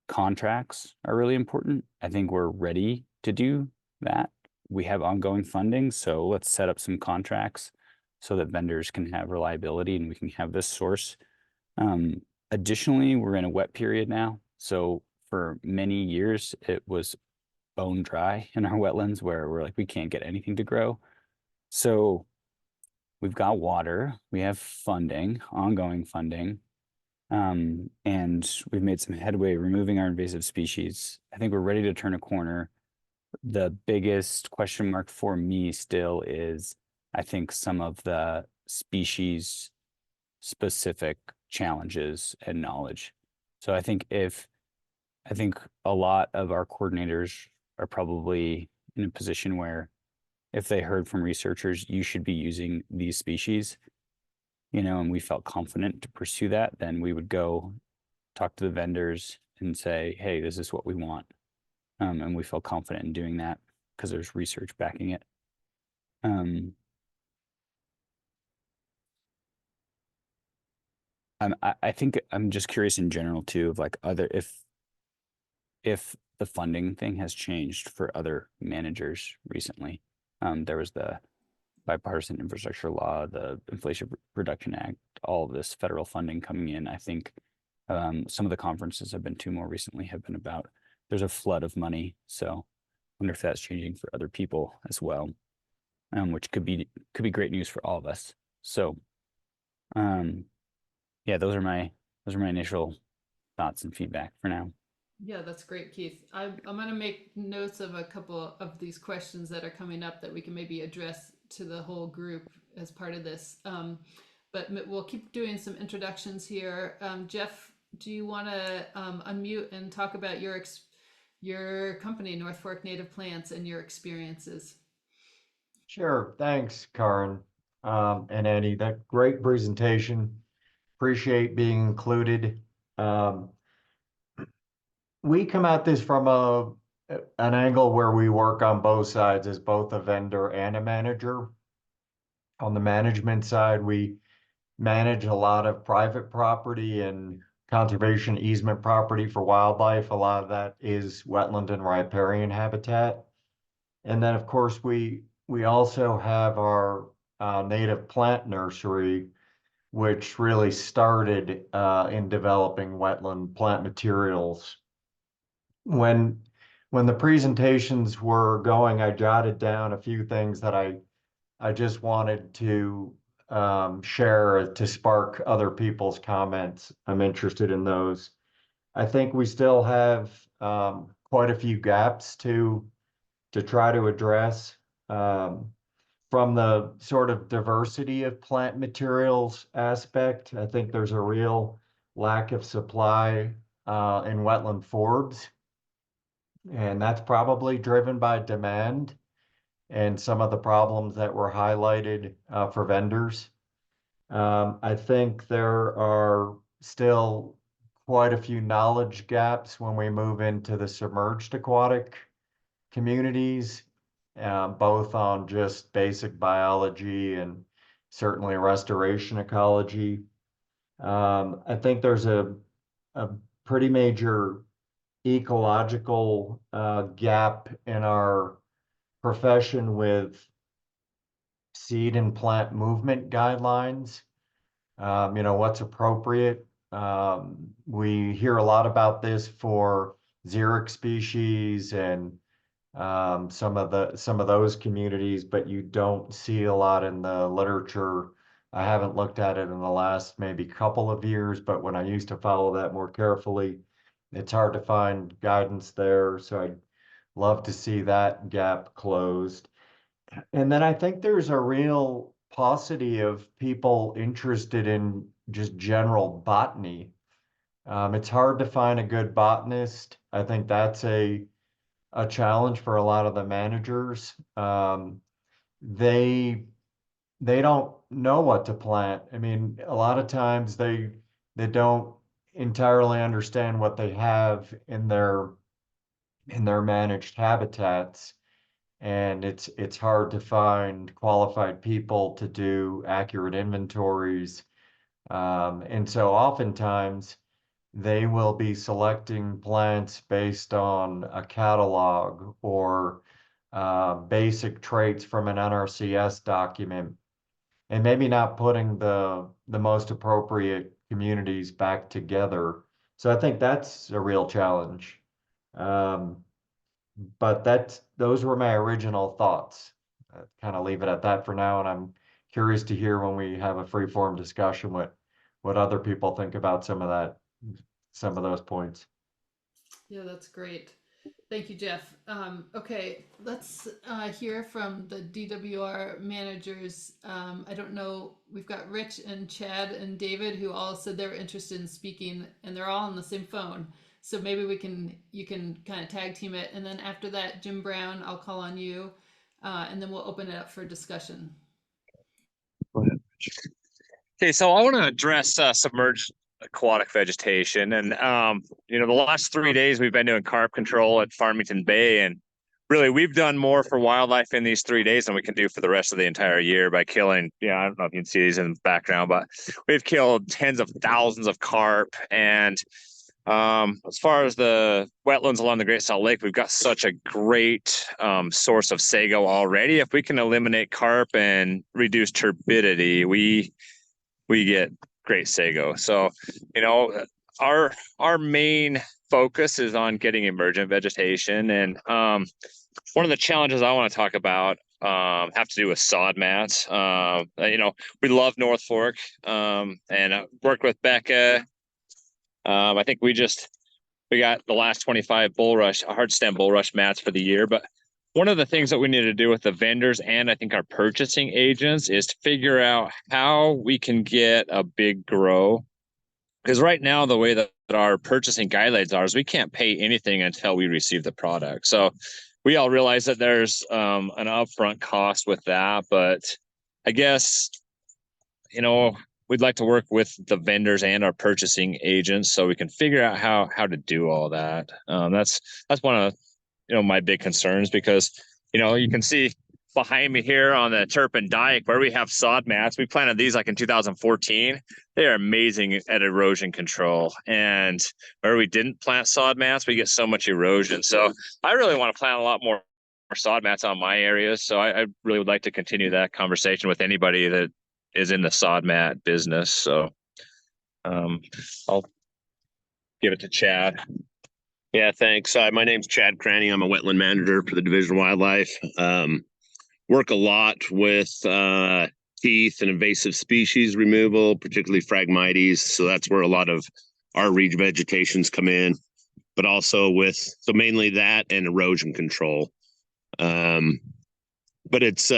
Speaker 3: contracts are really important, I think we're ready to do that. We have ongoing funding, so let's set up some contracts so that vendors can have reliability and we can have this source. Additionally, we're in a wet period now, so for many years it was bone dry in our wetlands where we're like, we can't get anything to grow. So we've got water, we have funding, ongoing funding, and we've made some headway removing our invasive species. I think we're ready to turn a corner. The biggest question mark for me still is, I think, some of the species specific challenges and knowledge. So I think a lot of our coordinators are probably in a position where if they heard from researchers, you should be using these species, and we felt confident to pursue that, then we would go talk to the vendors and say, hey, this is what we want. And we feel confident in doing that because there's research backing it. I think I'm just curious in general too of like if the funding thing has changed for other managers recently. There was the bipartisan infrastructure law, the Inflation Reduction Act, all of this federal funding coming in. I think some of the conferences I've been to more recently have been about there's a flood of money. So I wonder if that's changing for other people as well, which could be great news for all of us. So yeah, those are my initial thoughts and feedback for now.
Speaker 1: Yeah, that's great, Keith. I'm going to make notes of a couple of these questions that are coming up that we can maybe address to the whole group as part of this. But we'll keep doing some introductions here. Jeff, do you want to unmute and talk about your company, North Fork Native Plants, and your experiences?
Speaker 4: Sure. Thanks, Karen, and Andy. That great presentation. Appreciate being included. We come at this from an angle where we work on both sides as both a vendor and a manager. On the management side, we manage a lot of private property and conservation easement property for wildlife. A lot of that is wetland and riparian habitat. And then, of course, we also have our native plant nursery, which really started in developing wetland plant materials. When the presentations were going, I jotted down a few things that I just wanted to share to spark other people's comments. I'm interested in those. I think we still have quite a few gaps to try to address from the sort of diversity of plant materials aspect. I think there's a real lack of supply in wetland forbs, and that's probably driven by demand and some of the problems that were highlighted for vendors. I think there are still quite a few knowledge gaps when we move into the submerged aquatic communities, both on just basic biology and certainly restoration ecology. I think there's a pretty major ecological gap in our profession with seed and plant movement guidelines. What's appropriate. We hear a lot about this for xeric species and some of those communities, but you don't see a lot in the literature. I haven't looked at it in the last maybe couple of years, but when I used to follow that more carefully, it's hard to find guidance there. So I'd love to see that gap closed. And then I think there's a real paucity of people interested in just general botany. It's hard to find a good botanist. I think that's a challenge for a lot of the managers. They don't know what to plant. I mean, a lot of times they don't entirely understand what they have in their managed habitats, and it's hard to find qualified people to do accurate inventories. And so oftentimes they will be selecting plants based on a catalog or basic traits from an NRCS document and maybe not putting the most appropriate communities back together. So I think that's a real challenge. But those were my original thoughts. Kind of leave it at that for now, and I'm curious to hear when we have a free form discussion what other people think about some of those points.
Speaker 1: Yeah, that's great. Thank you, Jeff. Okay, let's hear from the DWR managers. I don't know, we've got Rich and Chad and David who all said they were interested in speaking, and they're all on the same phone. So maybe you can kind of tag team it, and then after that, Jim Brown, I'll call on you, and then we'll open it up for discussion.
Speaker 5: Go ahead. Okay, so I want to address submerged aquatic vegetation, and the last 3 days we've been doing carp control at Farmington Bay, and really we've done more for wildlife in these 3 days than we can do for the rest of the entire year by killing. I don't know if you can see these in the background, but we've killed tens of thousands of carp. And as far as the wetlands along the Great Salt Lake, we've got such a great source of sago already. If we can eliminate carp and reduce turbidity, we get great sago. So, our main focus is on getting emergent vegetation. And one of the challenges I want to talk about have to do with sod mats. We love North Fork, and worked with Becca. I think we got the last 25 hard stem bulrush mats for the year. But one of the things that we need to do with the vendors and I think our purchasing agents is to figure out how we can get a big grow. Because right now, the way that our purchasing guidelines are is we can't pay anything until we receive the product. So we all realize that there's an upfront cost with that. But I guess, we'd like to work with the vendors and our purchasing agents so we can figure out how to do all that. That's one of my big concerns, because you can see behind me here on the Turpin Dike where we have sod mats. We planted these like in 2014. They are amazing at erosion control. And where we didn't plant sod mats, we get so much erosion. So I really want to plant a lot more sod mats on my areas. So I really would like to continue that conversation with anybody that is in the sod mat business. So I'll give it to Chad.
Speaker 6: Yeah, thanks. My name's Chad Cranny. I'm a wetland manager for the Division of Wildlife. Work a lot with teeth and invasive species removal, particularly Phragmites. So that's where a lot of our revegetations come in, but also mainly that and erosion control. But it's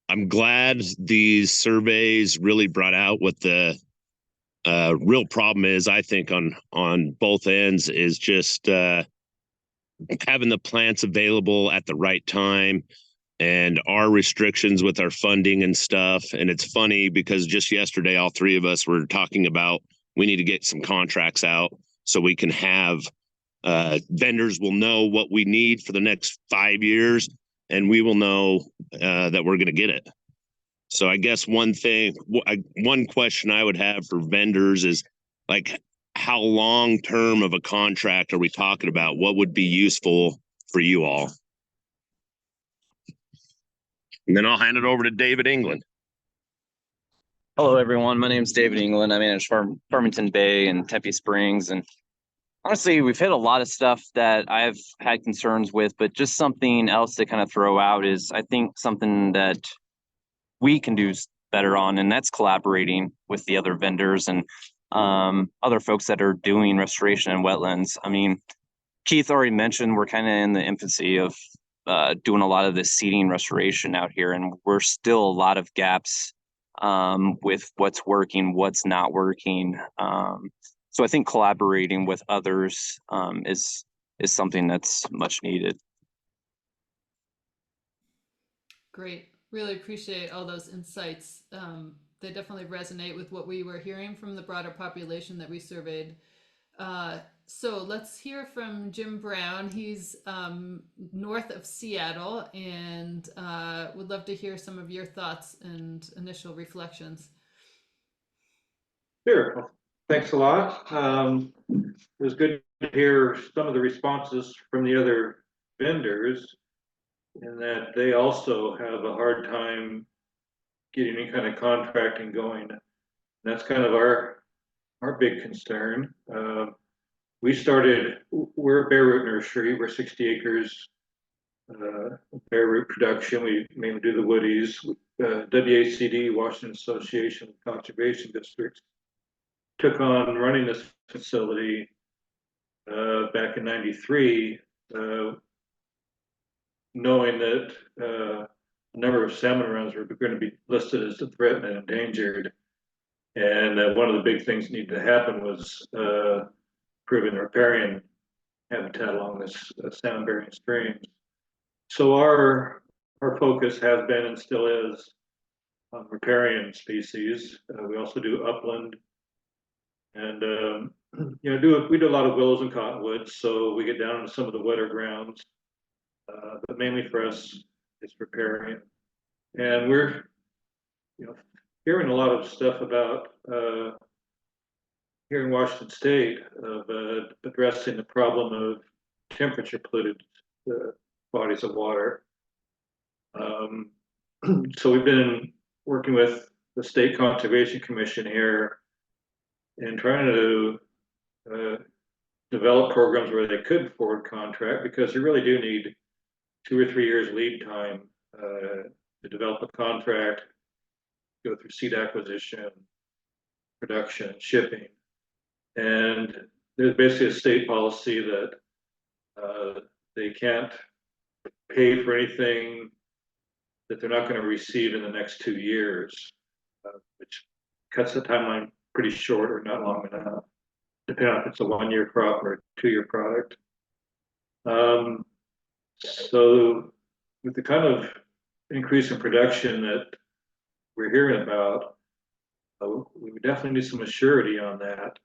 Speaker 6: I'm glad these surveys really brought out what the real problem is. I think on both ends is just having the plants available at the right time, and our restrictions with our funding and stuff. And it's funny because just yesterday, all three of us were talking about we need to get some contracts out so we can have vendors will know what we need for the next 5 years, and we will know that we're going to get it. So I guess one question I would have for vendors is like, how long term of a contract are we talking about? What would be useful for you all? And then I'll hand it over to David England.
Speaker 7: Hello, everyone. My name is David England. I manage Farmington Bay and Tempe Springs. And honestly, we've hit a lot of stuff that I've had concerns with, but just something else to kind of throw out is I think something that we can do better on, and that's collaborating with the other vendors and other folks that are doing restoration in wetlands. I mean, Keith already mentioned we're kind of in the infancy of doing a lot of this seeding restoration out here, and we're still a lot of gaps with what's working, what's not working. So I think collaborating with others is something that's much needed.
Speaker 1: Great. Really appreciate all those insights. They definitely resonate with what we were hearing from the broader population that we surveyed. So let's hear from Jim Brown. He's north of Seattle, and would love to hear some of your thoughts and initial reflections.
Speaker 8: Sure. Well, thanks a lot. It was good to hear some of the responses from the other vendors. in that they also have a hard time getting any kind of contracting going. And that's kind of our big concern. We're a bare root nursery, we're 60 acres bare root production. We mainly do the woodies. WACD, Washington Association of Conservation Districts, took on running this facility back in '93, knowing that a number of salmon runs were going to be listed as threatened and endangered. And one of the big things that needed to happen was improving riparian habitat along this salmon-bearing streams. So our focus has been and still is on riparian species. We also do upland, and we do a lot of willows and cottonwoods, so we get down into some of the wetter grounds. But mainly for us, it's riparian, and we're hearing a lot of stuff about here in Washington State of addressing the problem of temperature polluted bodies of water. So we've been working with the State Conservation Commission here and trying to develop programs where they could forward contract, because you really do need 2 or 3 years lead time to develop a contract, go through seed acquisition, production, shipping. And there's basically a state policy that they can't pay for anything that they're not going to receive in the next 2 years, which cuts the timeline pretty short or not long enough, depending on if it's a 1-year crop or a 2-year product. So with the kind of increase in production that we're hearing about, we definitely need some assurity on that.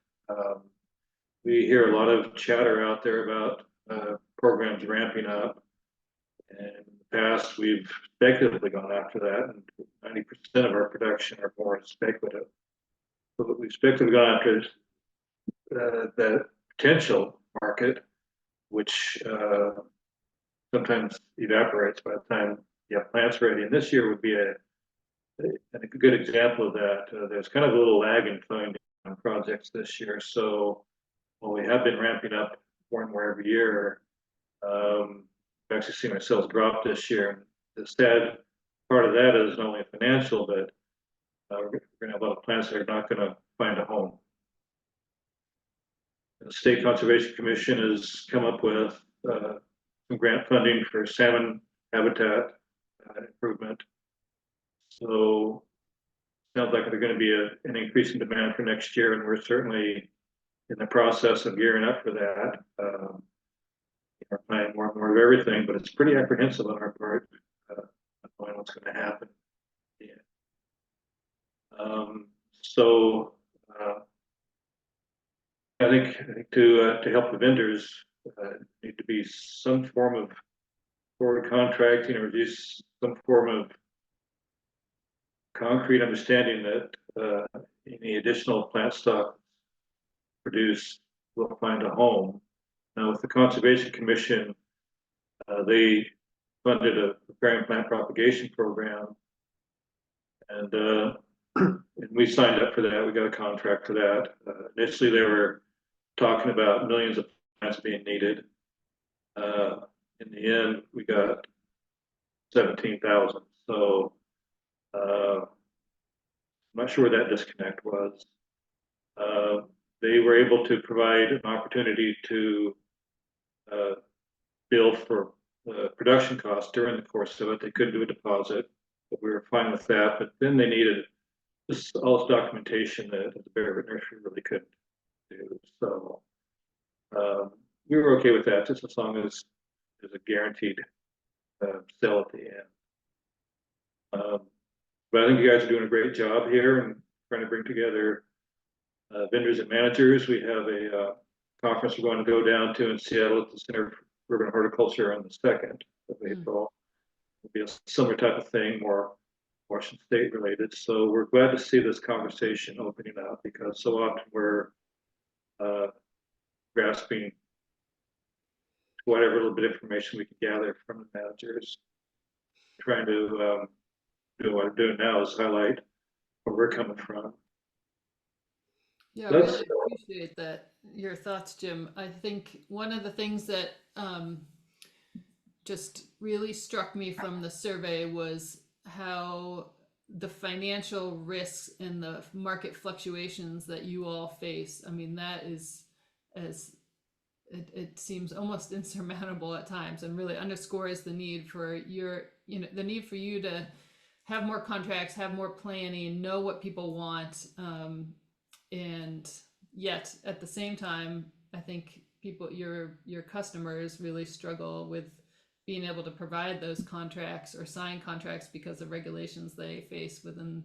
Speaker 8: We hear a lot of chatter out there about programs ramping up, and in the past we've speculatively gone after that, and 90% of our production are more speculative. So we've speculatively gone after that potential market, which sometimes evaporates by the time you have plants ready. And this year would be a good example of that. There's kind of a little lag in funding on projects this year. So while we have been ramping up more and more every year, we've actually seen our sales drop this year. The sad part of that is not only financial, but we're going to have a lot of plants that are not going to find a home. The State Conservation Commission has come up with some grant funding for salmon habitat improvement. So it sounds like there's going to be an increase in demand for next year, and we're certainly in the process of gearing up for that. We're planning more and more of everything, but it's pretty apprehensive on our part, not knowing what's going to happen. Yeah. So I think to help the vendors, need to be some form of forward contracting, or just some form of concrete understanding that any additional plant stock produced will find a home. Now, with the Conservation Commission, they funded a riparian plant propagation program, and we signed up for that. We got a contract for that. Initially, they were talking about millions of plants being needed. In the end, we got 17,000. So I'm not sure where that disconnect was. They were able to provide an opportunity to bill for production costs during the course of it. They couldn't do a deposit, but we were fine with that. But then they needed all this documentation that the bare root nursery really couldn't do. So we were okay with that, just as long as there's a guaranteed sale at the end. But I think you guys are doing a great job here and trying to bring together vendors and managers. We have a conference we're going to go down to in Seattle at the Center for Urban Horticulture on the 2nd of April. It'll be a similar type of thing, more Washington State related. So we're glad to see this conversation opening up, because so often we're grasping whatever little bit of information we can gather from the managers. trying to do what I'm doing now is highlight where we're coming from.
Speaker 1: Yeah, I
Speaker 8: Let's-
Speaker 1: really appreciate that. Your thoughts, Jim. I think one of the things that just really struck me from the survey was how the financial risks and the market fluctuations that you all face. I mean, that is as it seems almost insurmountable at times, and really underscores the need for the need for you to have more contracts, have more planning, know what people want, and yet at the same time, I think your customers really struggle with being able to provide those contracts or sign contracts because of regulations they face within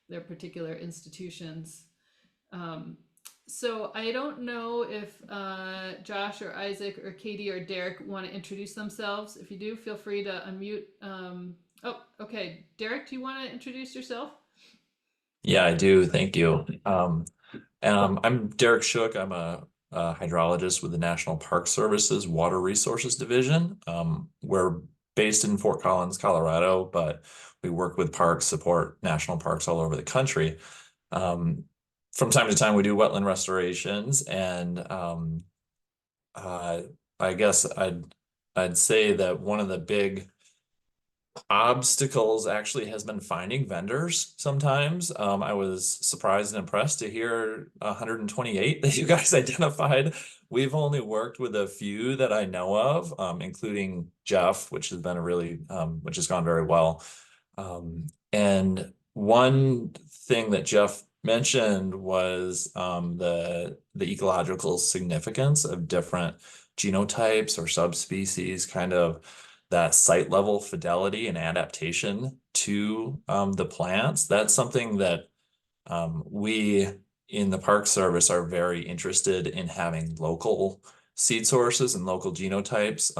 Speaker 1: their particular institutions. So I don't know if Josh or Isaac or Katie or Derek want to introduce themselves. If you do, feel free to unmute. Oh, okay. Derek, do you want to introduce yourself?
Speaker 9: Yeah, I do. Thank you. I'm Derek Shook. I'm a hydrologist with the National Park Service's Water Resources Division. We're based in Fort Collins, Colorado, but we work with parks, support national parks all over the country. From time to time, we do wetland restorations, and I guess I'd say that one of the big obstacles actually has been finding vendors sometimes. I was surprised and impressed to hear 128 that you guys identified. We've only worked with a few that I know of, including Jeff, which has been which has gone very well. And one thing that Jeff mentioned was the ecological significance of different genotypes or subspecies, kind of that site level fidelity and adaptation to the plants. That's something that we in the Park Service are very interested in, having local seed sources and local genotypes.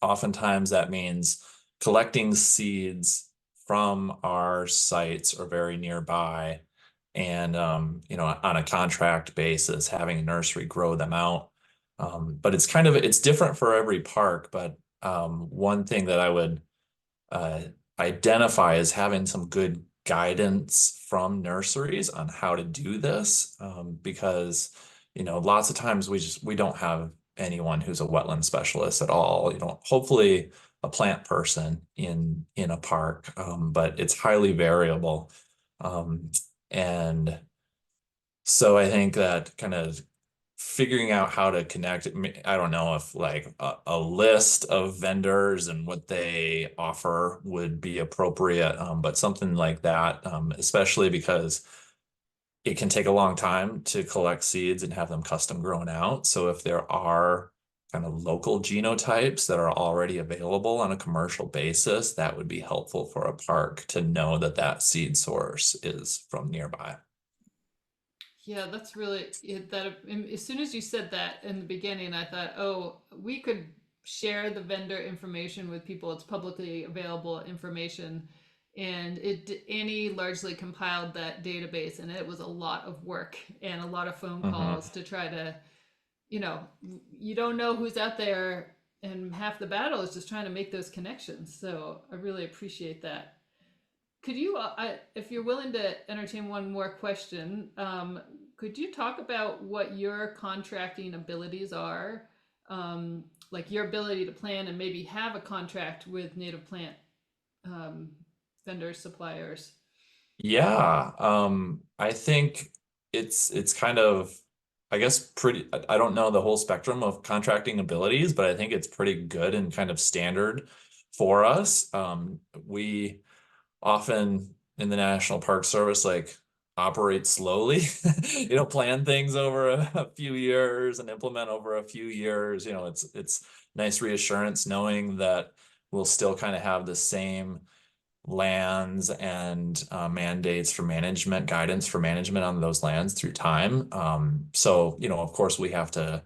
Speaker 9: Oftentimes that means collecting seeds from our sites or very nearby, and on a contract basis, having a nursery grow them out. But it's different for every park. But one thing that I would identify as having some good guidance from nurseries on how to do this, because lots of times we don't have anyone who's a wetland specialist at all. Hopefully a plant person in a park, but it's highly variable. And so I think that kind of figuring out how to connect, I don't know if like a list of vendors and what they offer would be appropriate, but something like that, especially because it can take a long time to collect seeds and have them custom grown out. So if there are kind of local genotypes that are already available on a commercial basis, that would be helpful for a park to know that that seed source is from nearby.
Speaker 1: Yeah, that's really that. As soon as you said that in the beginning, I thought, oh, we could share the vendor information with people. It's publicly available information, and Annie largely compiled that database, and it was a lot of work and a lot of phone calls to try to, you don't know who's out there, and half the battle is just trying to make those connections. So I really appreciate that. Could you, if you're willing to entertain one more question, could you talk about what your contracting abilities are, like your ability to plan and maybe have a contract with native plant vendors, suppliers?
Speaker 9: Yeah, I think it's kind of, I guess, pretty, I don't know the whole spectrum of contracting abilities, but I think it's pretty good and kind of standard for us. We often in the National Park Service operate slowly, plan things over a few years and implement over a few years. It's nice reassurance knowing that we'll still kind of have the same lands and mandates for management, guidance for management on those lands through time. So, of course we have to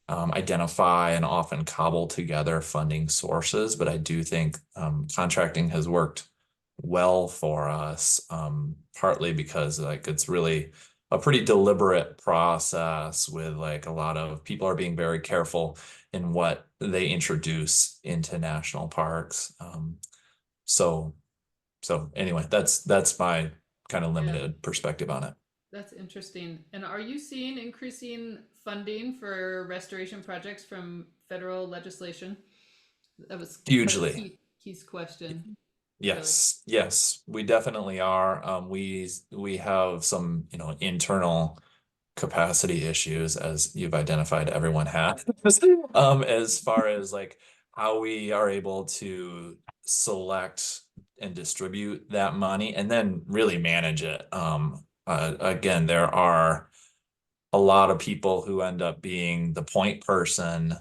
Speaker 9: identify and often cobble together funding sources, but I do think contracting has worked well for us, partly because it's really a pretty deliberate process with a lot of people are being very careful in what they introduce into national parks. So anyway, that's my kind of
Speaker 1: Yeah.
Speaker 9: limited perspective on it.
Speaker 1: That's interesting. And are you seeing increasing funding for restoration projects from federal legislation? That was part of
Speaker 9: Hugely.
Speaker 1: Keith's question.
Speaker 9: Yes, yes, we definitely are. We have some, internal capacity issues, as you've identified, everyone has. As far as like how we are able to select and distribute that money and then really manage it. Again, there are a lot of people who end up being the point person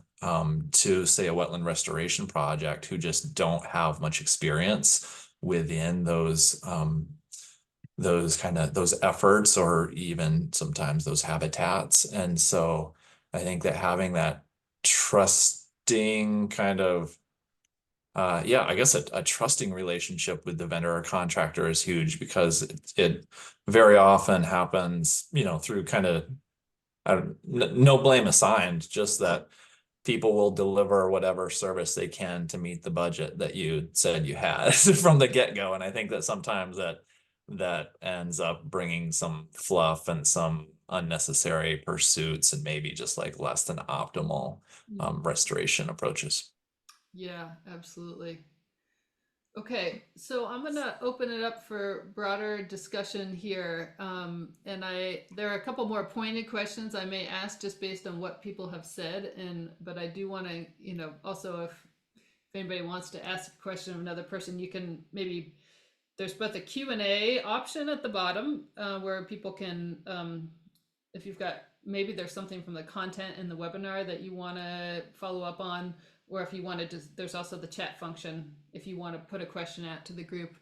Speaker 9: to say a wetland restoration project who just don't have much experience within those those efforts or even sometimes those habitats. And so I think that having that trusting kind of yeah, I guess a trusting relationship with the vendor or contractor is huge because it very often happens, through kind of no blame assigned, just that people will deliver whatever service they can to meet the budget that you said you had from the get-go. And I think that sometimes that ends up bringing some fluff and some unnecessary pursuits and maybe just like less than optimal restoration approaches.
Speaker 1: Yeah, absolutely. Okay, so I'm gonna open it up for broader discussion here. There are a couple more pointed questions I may ask just based on what people have said, but I do want to, also if anybody wants to ask a question of another person, you can maybe there's both a Q&A option at the bottom where people can, if you've got, maybe there's something from the content in the webinar that you want to follow up on, or if you want to just, there's also the chat function if you want to put a question out to the group.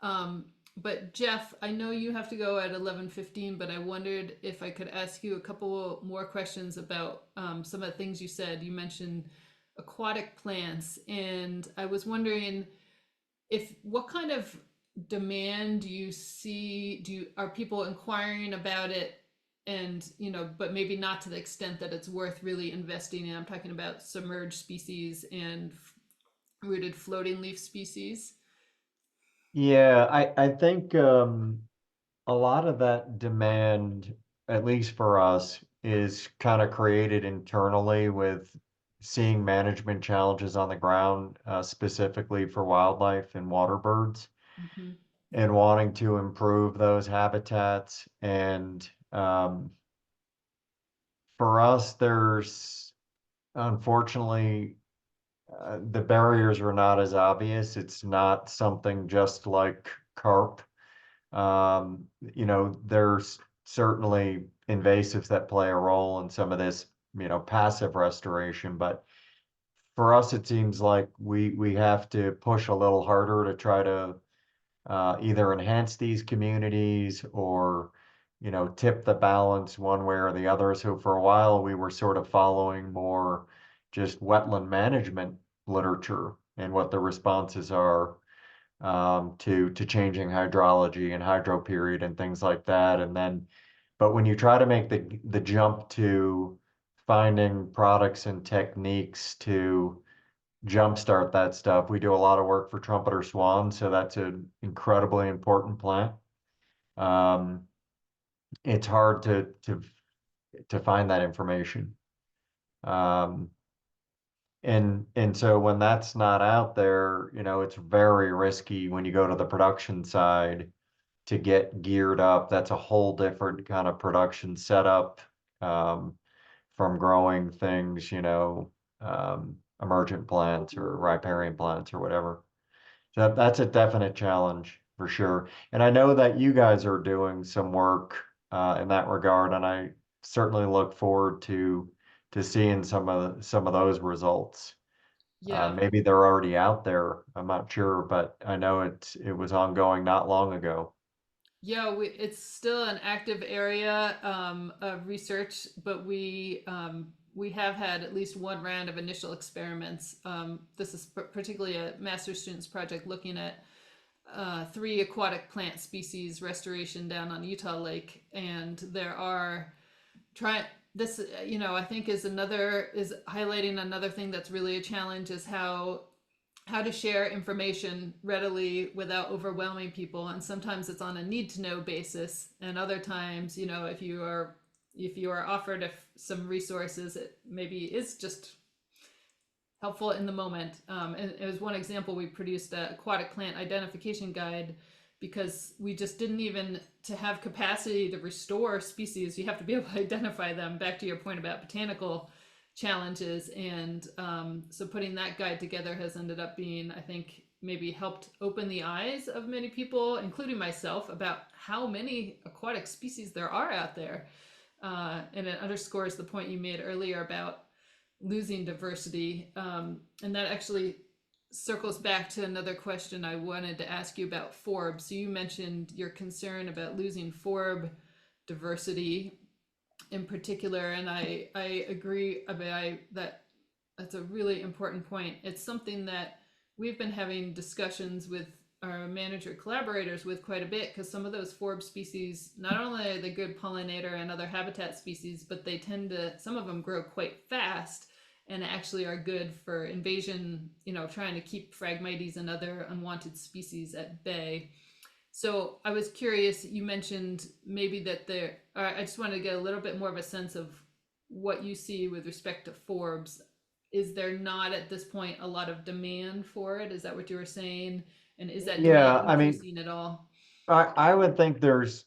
Speaker 1: But Jeff, I know you have to go at 11:15, but I wondered if I could ask you a couple more questions about some of the things you said. You mentioned aquatic plants, and I was wondering what kind of demand do you see? Are people inquiring about it? And but maybe not to the extent that it's worth really investing in. I'm talking about submerged species and rooted floating leaf species.
Speaker 4: Yeah, I think a lot of that demand, at least for us, is kind of created internally with seeing management challenges on the ground, specifically for wildlife and water birds,
Speaker 1: Mm-hmm.
Speaker 4: and wanting to improve those habitats. And for us, there's unfortunately the barriers are not as obvious. It's not something just like carp. There's certainly invasives that play a role in some of this, passive restoration, but for us, it seems like we have to push a little harder to try to either enhance these communities or, tip the balance one way or the other. So for a while, we were sort of following more just wetland management literature and what the responses are to changing hydrology and hydro period and things like that. And then, but when you try to make the jump to finding products and techniques to jumpstart that stuff, we do a lot of work for trumpeter swan, so that's an incredibly important plant. It's hard to find that information. And so when that's not out there, it's very risky when you go to the production side to get geared up. That's a whole different kind of production setup, from growing things, emergent plants or riparian plants or whatever. So that's a definite challenge for sure. And I know that you guys are doing some work in that regard, and I certainly look forward to seeing some of those results.
Speaker 1: Yeah.
Speaker 4: Maybe they're already out there. I'm not sure, but I know it was ongoing not long ago.
Speaker 1: Yeah, it's still an active area of research, but we have had at least one round of initial experiments. This is particularly a master's students project looking at 3 aquatic plant species restoration down on Utah Lake, and there are try this. I think is highlighting another thing that's really a challenge is how how to share information readily without overwhelming people. And sometimes it's on a need to know basis, and other times, you know, if you are offered some resources, it maybe is just helpful in the moment. And as one example, we produced an aquatic plant identification guide because we just didn't even, to have capacity to restore species, you have to be able to identify them, back to your point about botanical challenges. And so putting that guide together has ended up being, I think, maybe helped open the eyes of many people, including myself, about how many aquatic species there are out there. And it underscores the point you made earlier about losing diversity. And that actually circles back to another question I wanted to ask you about forb. So you mentioned your concern about losing forb diversity in particular, and I agree about that. That's a really important point. It's something that we've been having discussions with our manager collaborators with quite a bit, because some of those forb species, not only are they good pollinator and other habitat species, but they tend to, some of them grow quite fast and actually are good for invasion, you know, trying to keep Phragmites and other unwanted species at bay. So I was curious, you mentioned maybe that there, I just wanted to get a little bit more of a sense of what you see with respect to forbs. Is there not at this point a lot of demand for it? Is that what you were saying? And is that
Speaker 4: Yeah,
Speaker 1: demand
Speaker 4: I mean,
Speaker 1: increasing at all?
Speaker 4: I would think there's,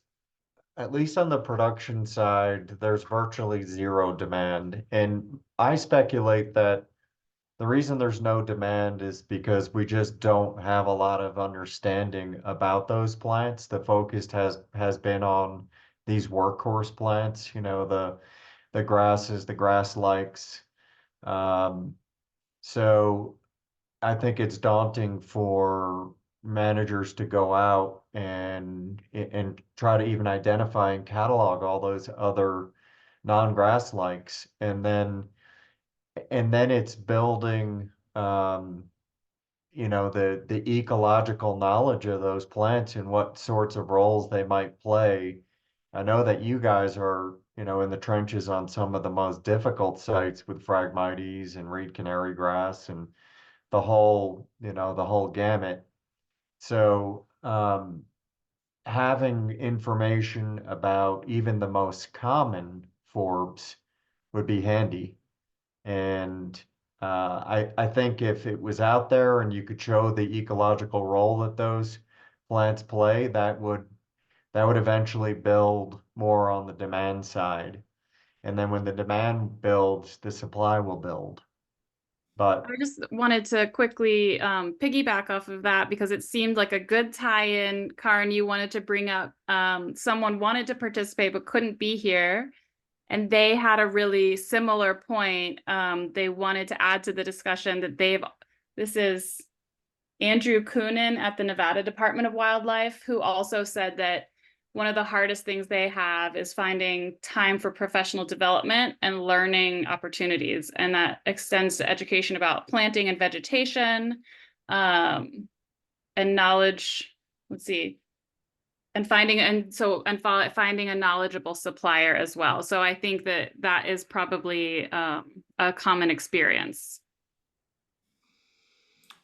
Speaker 4: at least on the production side, there's virtually zero demand. And I speculate that the reason there's no demand is because we just don't have a lot of understanding about those plants. The focus has been on these workhorse plants, you know, the grasses, the grass likes. So I think it's daunting for managers to go out and try to even identify and catalog all those other non-grass likes, and then it's building you know, the ecological knowledge of those plants and what sorts of roles they might play. I know that you guys are, you know, in the trenches on some of the most difficult sites with Phragmites and reed canary grass and the whole, you know, the whole gamut. So, having information about even the most common forbs would be handy. And I think if it was out there and you could show the ecological role that those plants play, that would eventually build more on the demand side. And then when the demand builds, the supply will build. But
Speaker 2: I just wanted to quickly piggyback off of that because it seemed like a good tie-in. Karin, you wanted to bring up someone wanted to participate but couldn't be here. And they had a really similar point. They wanted to add to the discussion that this is Andrew Coonan at the Nevada Department of Wildlife, who also said that one of the hardest things they have is finding time for professional development and learning opportunities. And that extends to education about planting and vegetation, and knowledge, and finding a knowledgeable supplier as well. So I think that is probably a common experience.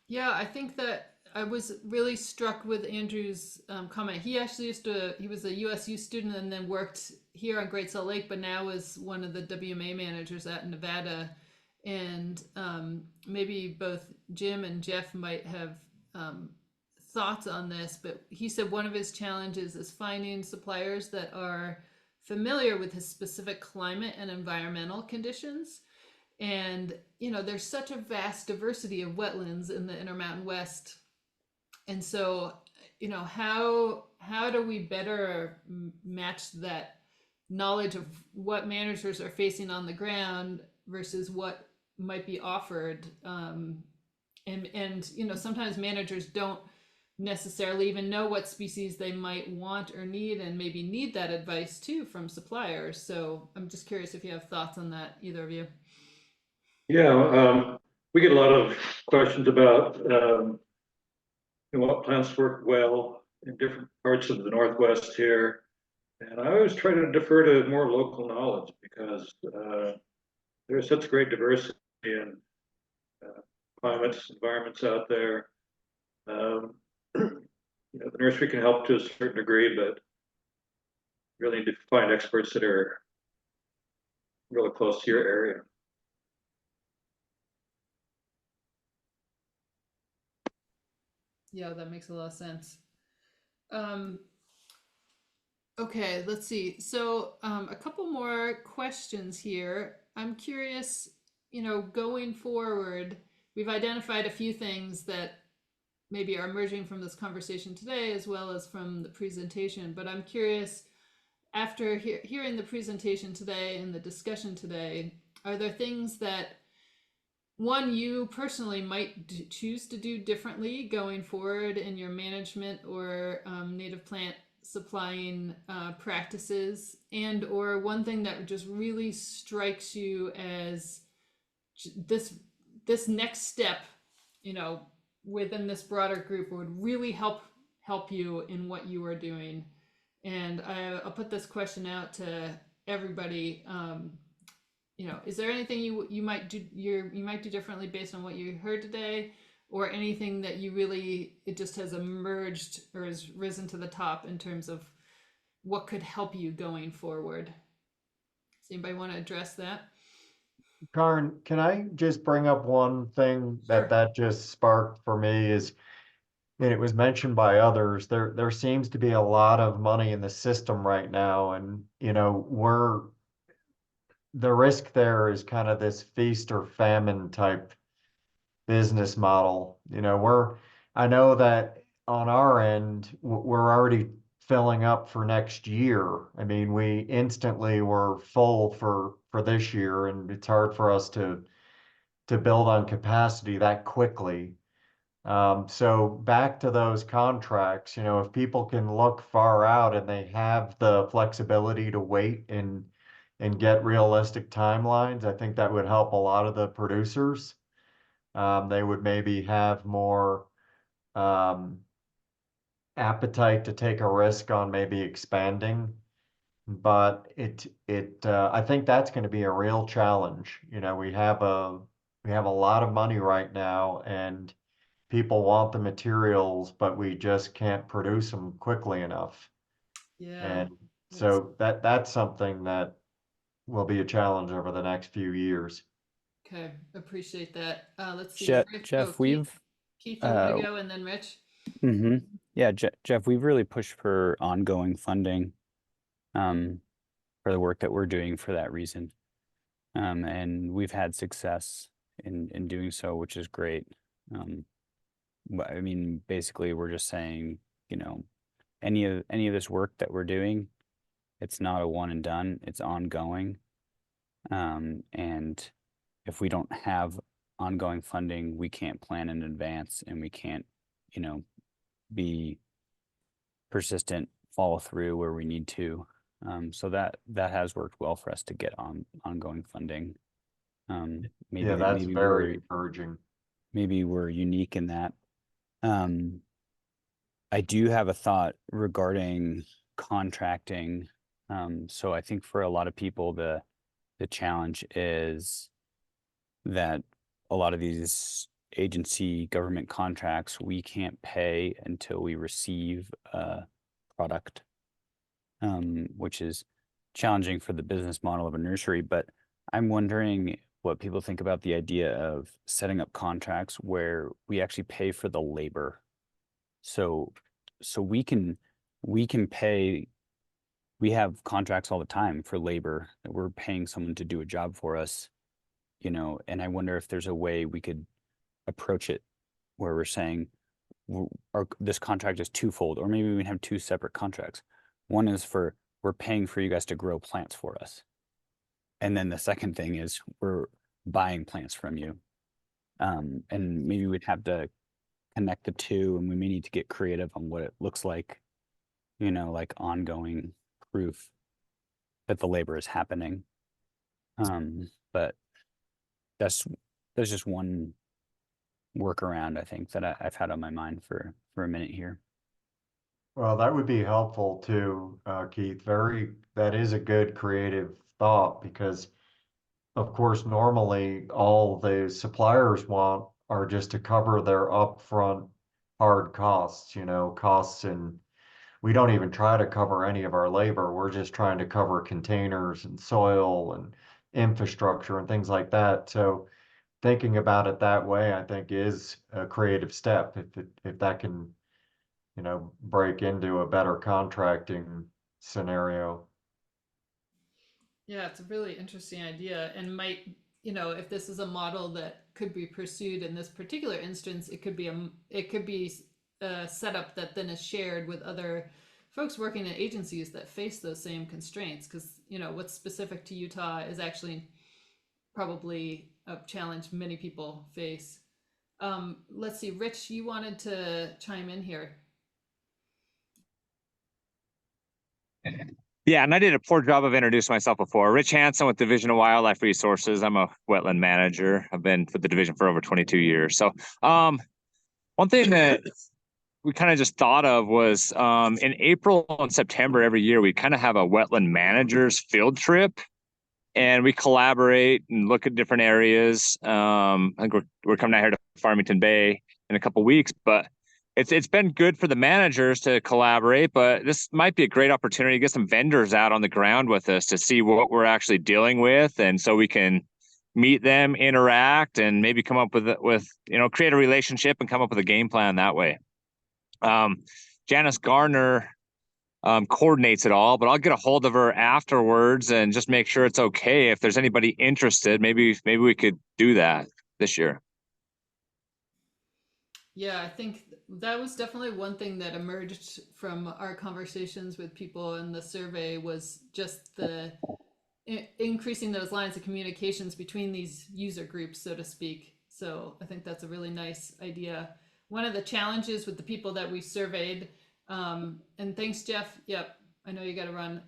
Speaker 1: Yeah, I think that I was really struck with Andrew's comment. He actually he was a USU student and then worked here on Great Salt Lake, but now is one of the WMA managers at Nevada. And maybe both Jim and Jeff might have thoughts on this, but he said one of his challenges is finding suppliers that are familiar with his specific climate and environmental conditions. And, you know, there's such a vast diversity of wetlands in the Intermountain West. And so, you know, how do we better match that knowledge of what managers are facing on the ground versus what might be offered? And you know, sometimes managers don't necessarily even know what species they might want or need, and maybe need that advice too from suppliers. So I'm just curious if you have thoughts on that, either of you.
Speaker 8: Yeah, we get a lot of questions about what plants work well in different parts of the Northwest here. And I always try to defer to more local knowledge because there's such great diversity. And climates, environments out there. The nursery can help to a certain degree, but really need to find experts that are really close to your area.
Speaker 1: Yeah, that makes a lot of sense. Okay, let's see. So, a couple more questions here. I'm curious, going forward, we've identified a few things that maybe are emerging from this conversation today as well as from the presentation, but I'm curious, after hearing the presentation today and the discussion today, are there things that one you personally might choose to do differently going forward in your management or native plant supplying practices, and or one thing that just really strikes you as this next step, within this broader group would really help you in what you are doing? And I'll put this question out to everybody. Is there anything you might do differently based on what you heard today, or anything that it just has emerged or has risen to the top in terms of what could help you going forward? Does anybody want to address that?
Speaker 4: Karen, can I just bring up one thing
Speaker 1: Sure.
Speaker 4: that just sparked for me is, and it was mentioned by others, there seems to be a lot of money in the system right now, and the risk there is kind of this feast or famine type business model. I know that on our end, we're already filling up for next year. I mean, we instantly were full for this year, and it's hard for us to build on capacity that quickly. So back to those contracts, if people can look far out and they have the flexibility to wait and get realistic timelines, I think that would help a lot of the producers. They would maybe have more um, appetite to take a risk on maybe expanding, but I think that's going to be a real challenge. We have a lot of money right now, and people want the materials, but we just can't produce them quickly enough.
Speaker 1: Yeah.
Speaker 4: And so that's something that will be a challenge over the next few years.
Speaker 1: Okay, appreciate that. Let's see.
Speaker 3: Jeff,
Speaker 1: Rich,
Speaker 3: Jeff,
Speaker 1: Keith, you want to go, and then Rich?
Speaker 3: yeah, Jeff, we've really pushed for ongoing funding, for the work that we're doing for that reason. And we've had success in doing so, which is great. I mean, basically we're just saying, any of this work that we're doing, it's not a one and done, it's ongoing. And if we don't have ongoing funding, we can't plan in advance, and we can't, be persistent, follow through where we need to. So that has worked well for us to get ongoing funding.
Speaker 4: Yeah, that's very encouraging.
Speaker 3: Maybe we're unique in that. I do have a thought regarding contracting. So I think for a lot of people, the challenge is that a lot of these agency government contracts, we can't pay until we receive a product, which is challenging for the business model of a nursery. But I'm wondering what people think about the idea of setting up contracts where we actually pay for the labor. So we can pay. We have contracts all the time for labor that we're paying someone to do a job for us, and I wonder if there's a way we could approach it where we're saying this contract is twofold, or maybe we have two separate contracts. One is for we're paying for you guys to grow plants for us. And then the second thing is we're buying plants from you. And maybe we'd have to connect the two, and we may need to get creative on what it looks like, like ongoing proof that the labor is happening. But that's just one workaround, I think, that I've had on my mind for a minute here.
Speaker 4: Well, that would be helpful too, Keith. That is a good creative thought, because of course, normally all the suppliers want are just to cover their upfront hard costs, costs, and we don't even try to cover any of our labor. We're just trying to cover containers and soil and infrastructure and things like that. So thinking about it that way, I think, is a creative step if that can, break into a better contracting scenario.
Speaker 1: Yeah, it's a really interesting idea and might, if this is a model that could be pursued in this particular instance, it could be a setup that then is shared with other folks working in agencies that face those same constraints. Because, what's specific to Utah is actually probably a challenge many people face. Let's see, Rich, you wanted to chime in here.
Speaker 5: Yeah, and I did a poor job of introducing myself before. Rich Hansen with Division of Wildlife Resources. I'm a wetland manager. I've been with the division for over 22 years. So, one thing that we kind of just thought of was in April and September every year, we kind of have a wetland managers field trip, and we collaborate and look at different areas. I think we're coming out here to Farmington Bay in a couple of weeks, but it's been good for the managers to collaborate, but this might be a great opportunity to get some vendors out on the ground with us to see what we're actually dealing with, and so we can meet them, interact, and maybe come up with create a relationship and come up with a game plan that way. Janice Garner coordinates it all, but I'll get a hold of her afterwards and just make sure it's okay. If there's anybody interested, maybe we could do that this year.
Speaker 1: Yeah, I think that was definitely one thing that emerged from our conversations with people in the survey was just the increasing those lines of communications between these user groups, so to speak. So I think that's a really nice idea. One of the challenges with the people that we surveyed, and thanks, Jeff. Yep, I know you got to run.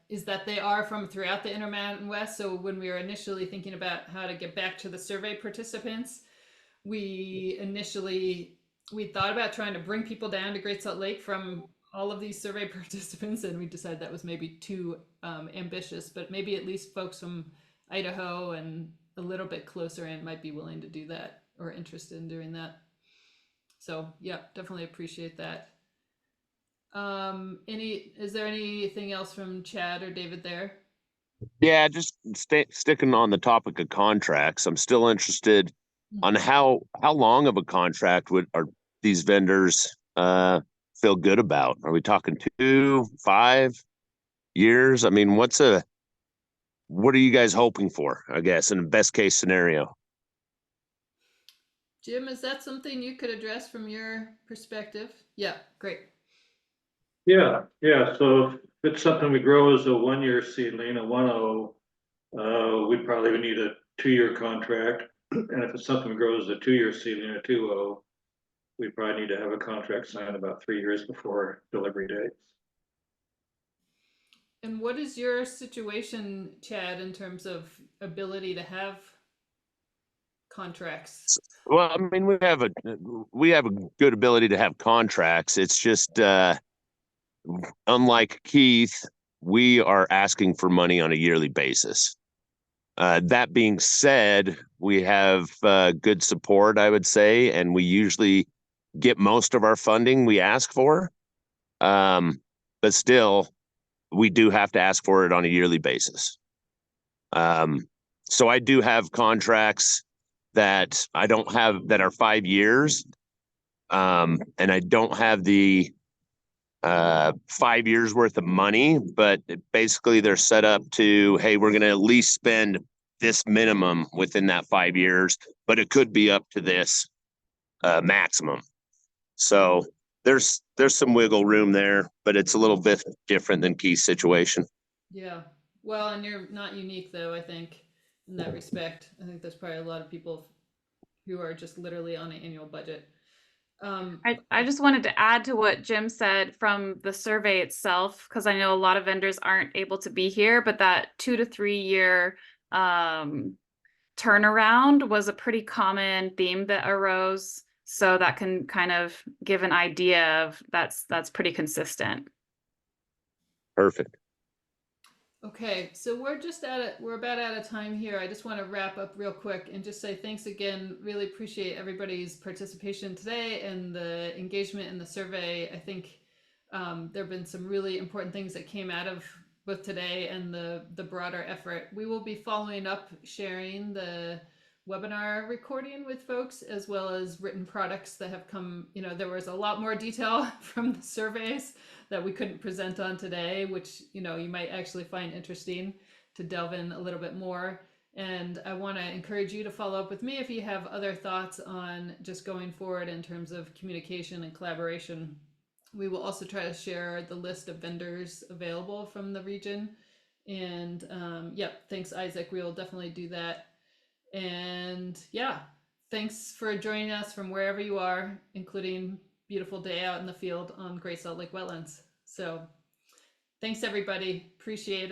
Speaker 1: Is that they are from throughout the Intermountain West. So when we were initially thinking about how to get back to the survey participants, we thought about trying to bring people down to Great Salt Lake from all of these survey participants, and we decided that was maybe too ambitious, but maybe at least folks from Idaho and a little bit closer in might be willing to do that or interested in doing that. So yeah, definitely appreciate that. Is there anything else from Chad or David there?
Speaker 6: Yeah, just sticking on the topic of contracts. I'm still interested on how long of a contract are these vendors feel good about? Are we talking 2, 5 years? I mean, what are you guys hoping for, I guess, in the best case scenario?
Speaker 1: Jim, is that something you could address from your perspective? Yeah, great.
Speaker 8: Yeah. So if it's something we grow as a 1-year seedling, a 1.0, we'd probably need a 2-year contract. And if it's something we grow as a 2-year seedling, a 2.0, we probably need to have a contract signed about 3 years before delivery dates.
Speaker 1: And what is your situation, Chad, in terms of ability to have contracts?
Speaker 6: Well, I mean, we have a good ability to have contracts. It's just unlike Keith, we are asking for money on a yearly basis. That being said, we have good support, I would say, and we usually get most of our funding we ask for. But still, we do have to ask for it on a yearly basis. So I do have contracts that I don't have that are 5 years. And I don't have the 5 years worth of money, but basically they're set up to, hey, we're going to at least spend this minimum within that 5 years, but it could be up to this maximum. So there's some wiggle room there, but it's a little bit different than Keith's situation.
Speaker 1: Yeah. Well, and you're not unique though, I think, in that respect. I think there's probably a lot of people who are just literally on an annual budget.
Speaker 2: I just wanted to add to what Jim said from the survey itself, because I know a lot of vendors aren't able to be here, but that 2 to 3 year turnaround was a pretty common theme that arose. So that can kind of give an idea of that's pretty consistent.
Speaker 6: Perfect.
Speaker 1: Okay, so we're about out of time here. I just want to wrap up real quick and just say thanks again. Really appreciate everybody's participation today and the engagement in the survey. I think there have been some really important things that came out of both today and the broader effort. We will be following up, sharing the webinar recording with folks, as well as written products that have come. You know, there was a lot more detail from the surveys that we couldn't present on today, which, you know, you might actually find interesting to delve in a little bit more. And I want to encourage you to follow up with me if you have other thoughts on just going forward in terms of communication and collaboration. We will also try to share the list of vendors available from the region. And yep, thanks, Isaac. We will definitely do that. And yeah, thanks for joining us from wherever you are, including beautiful day out in the field on Great Salt Lake Wetlands. So thanks, everybody. Appreciate it.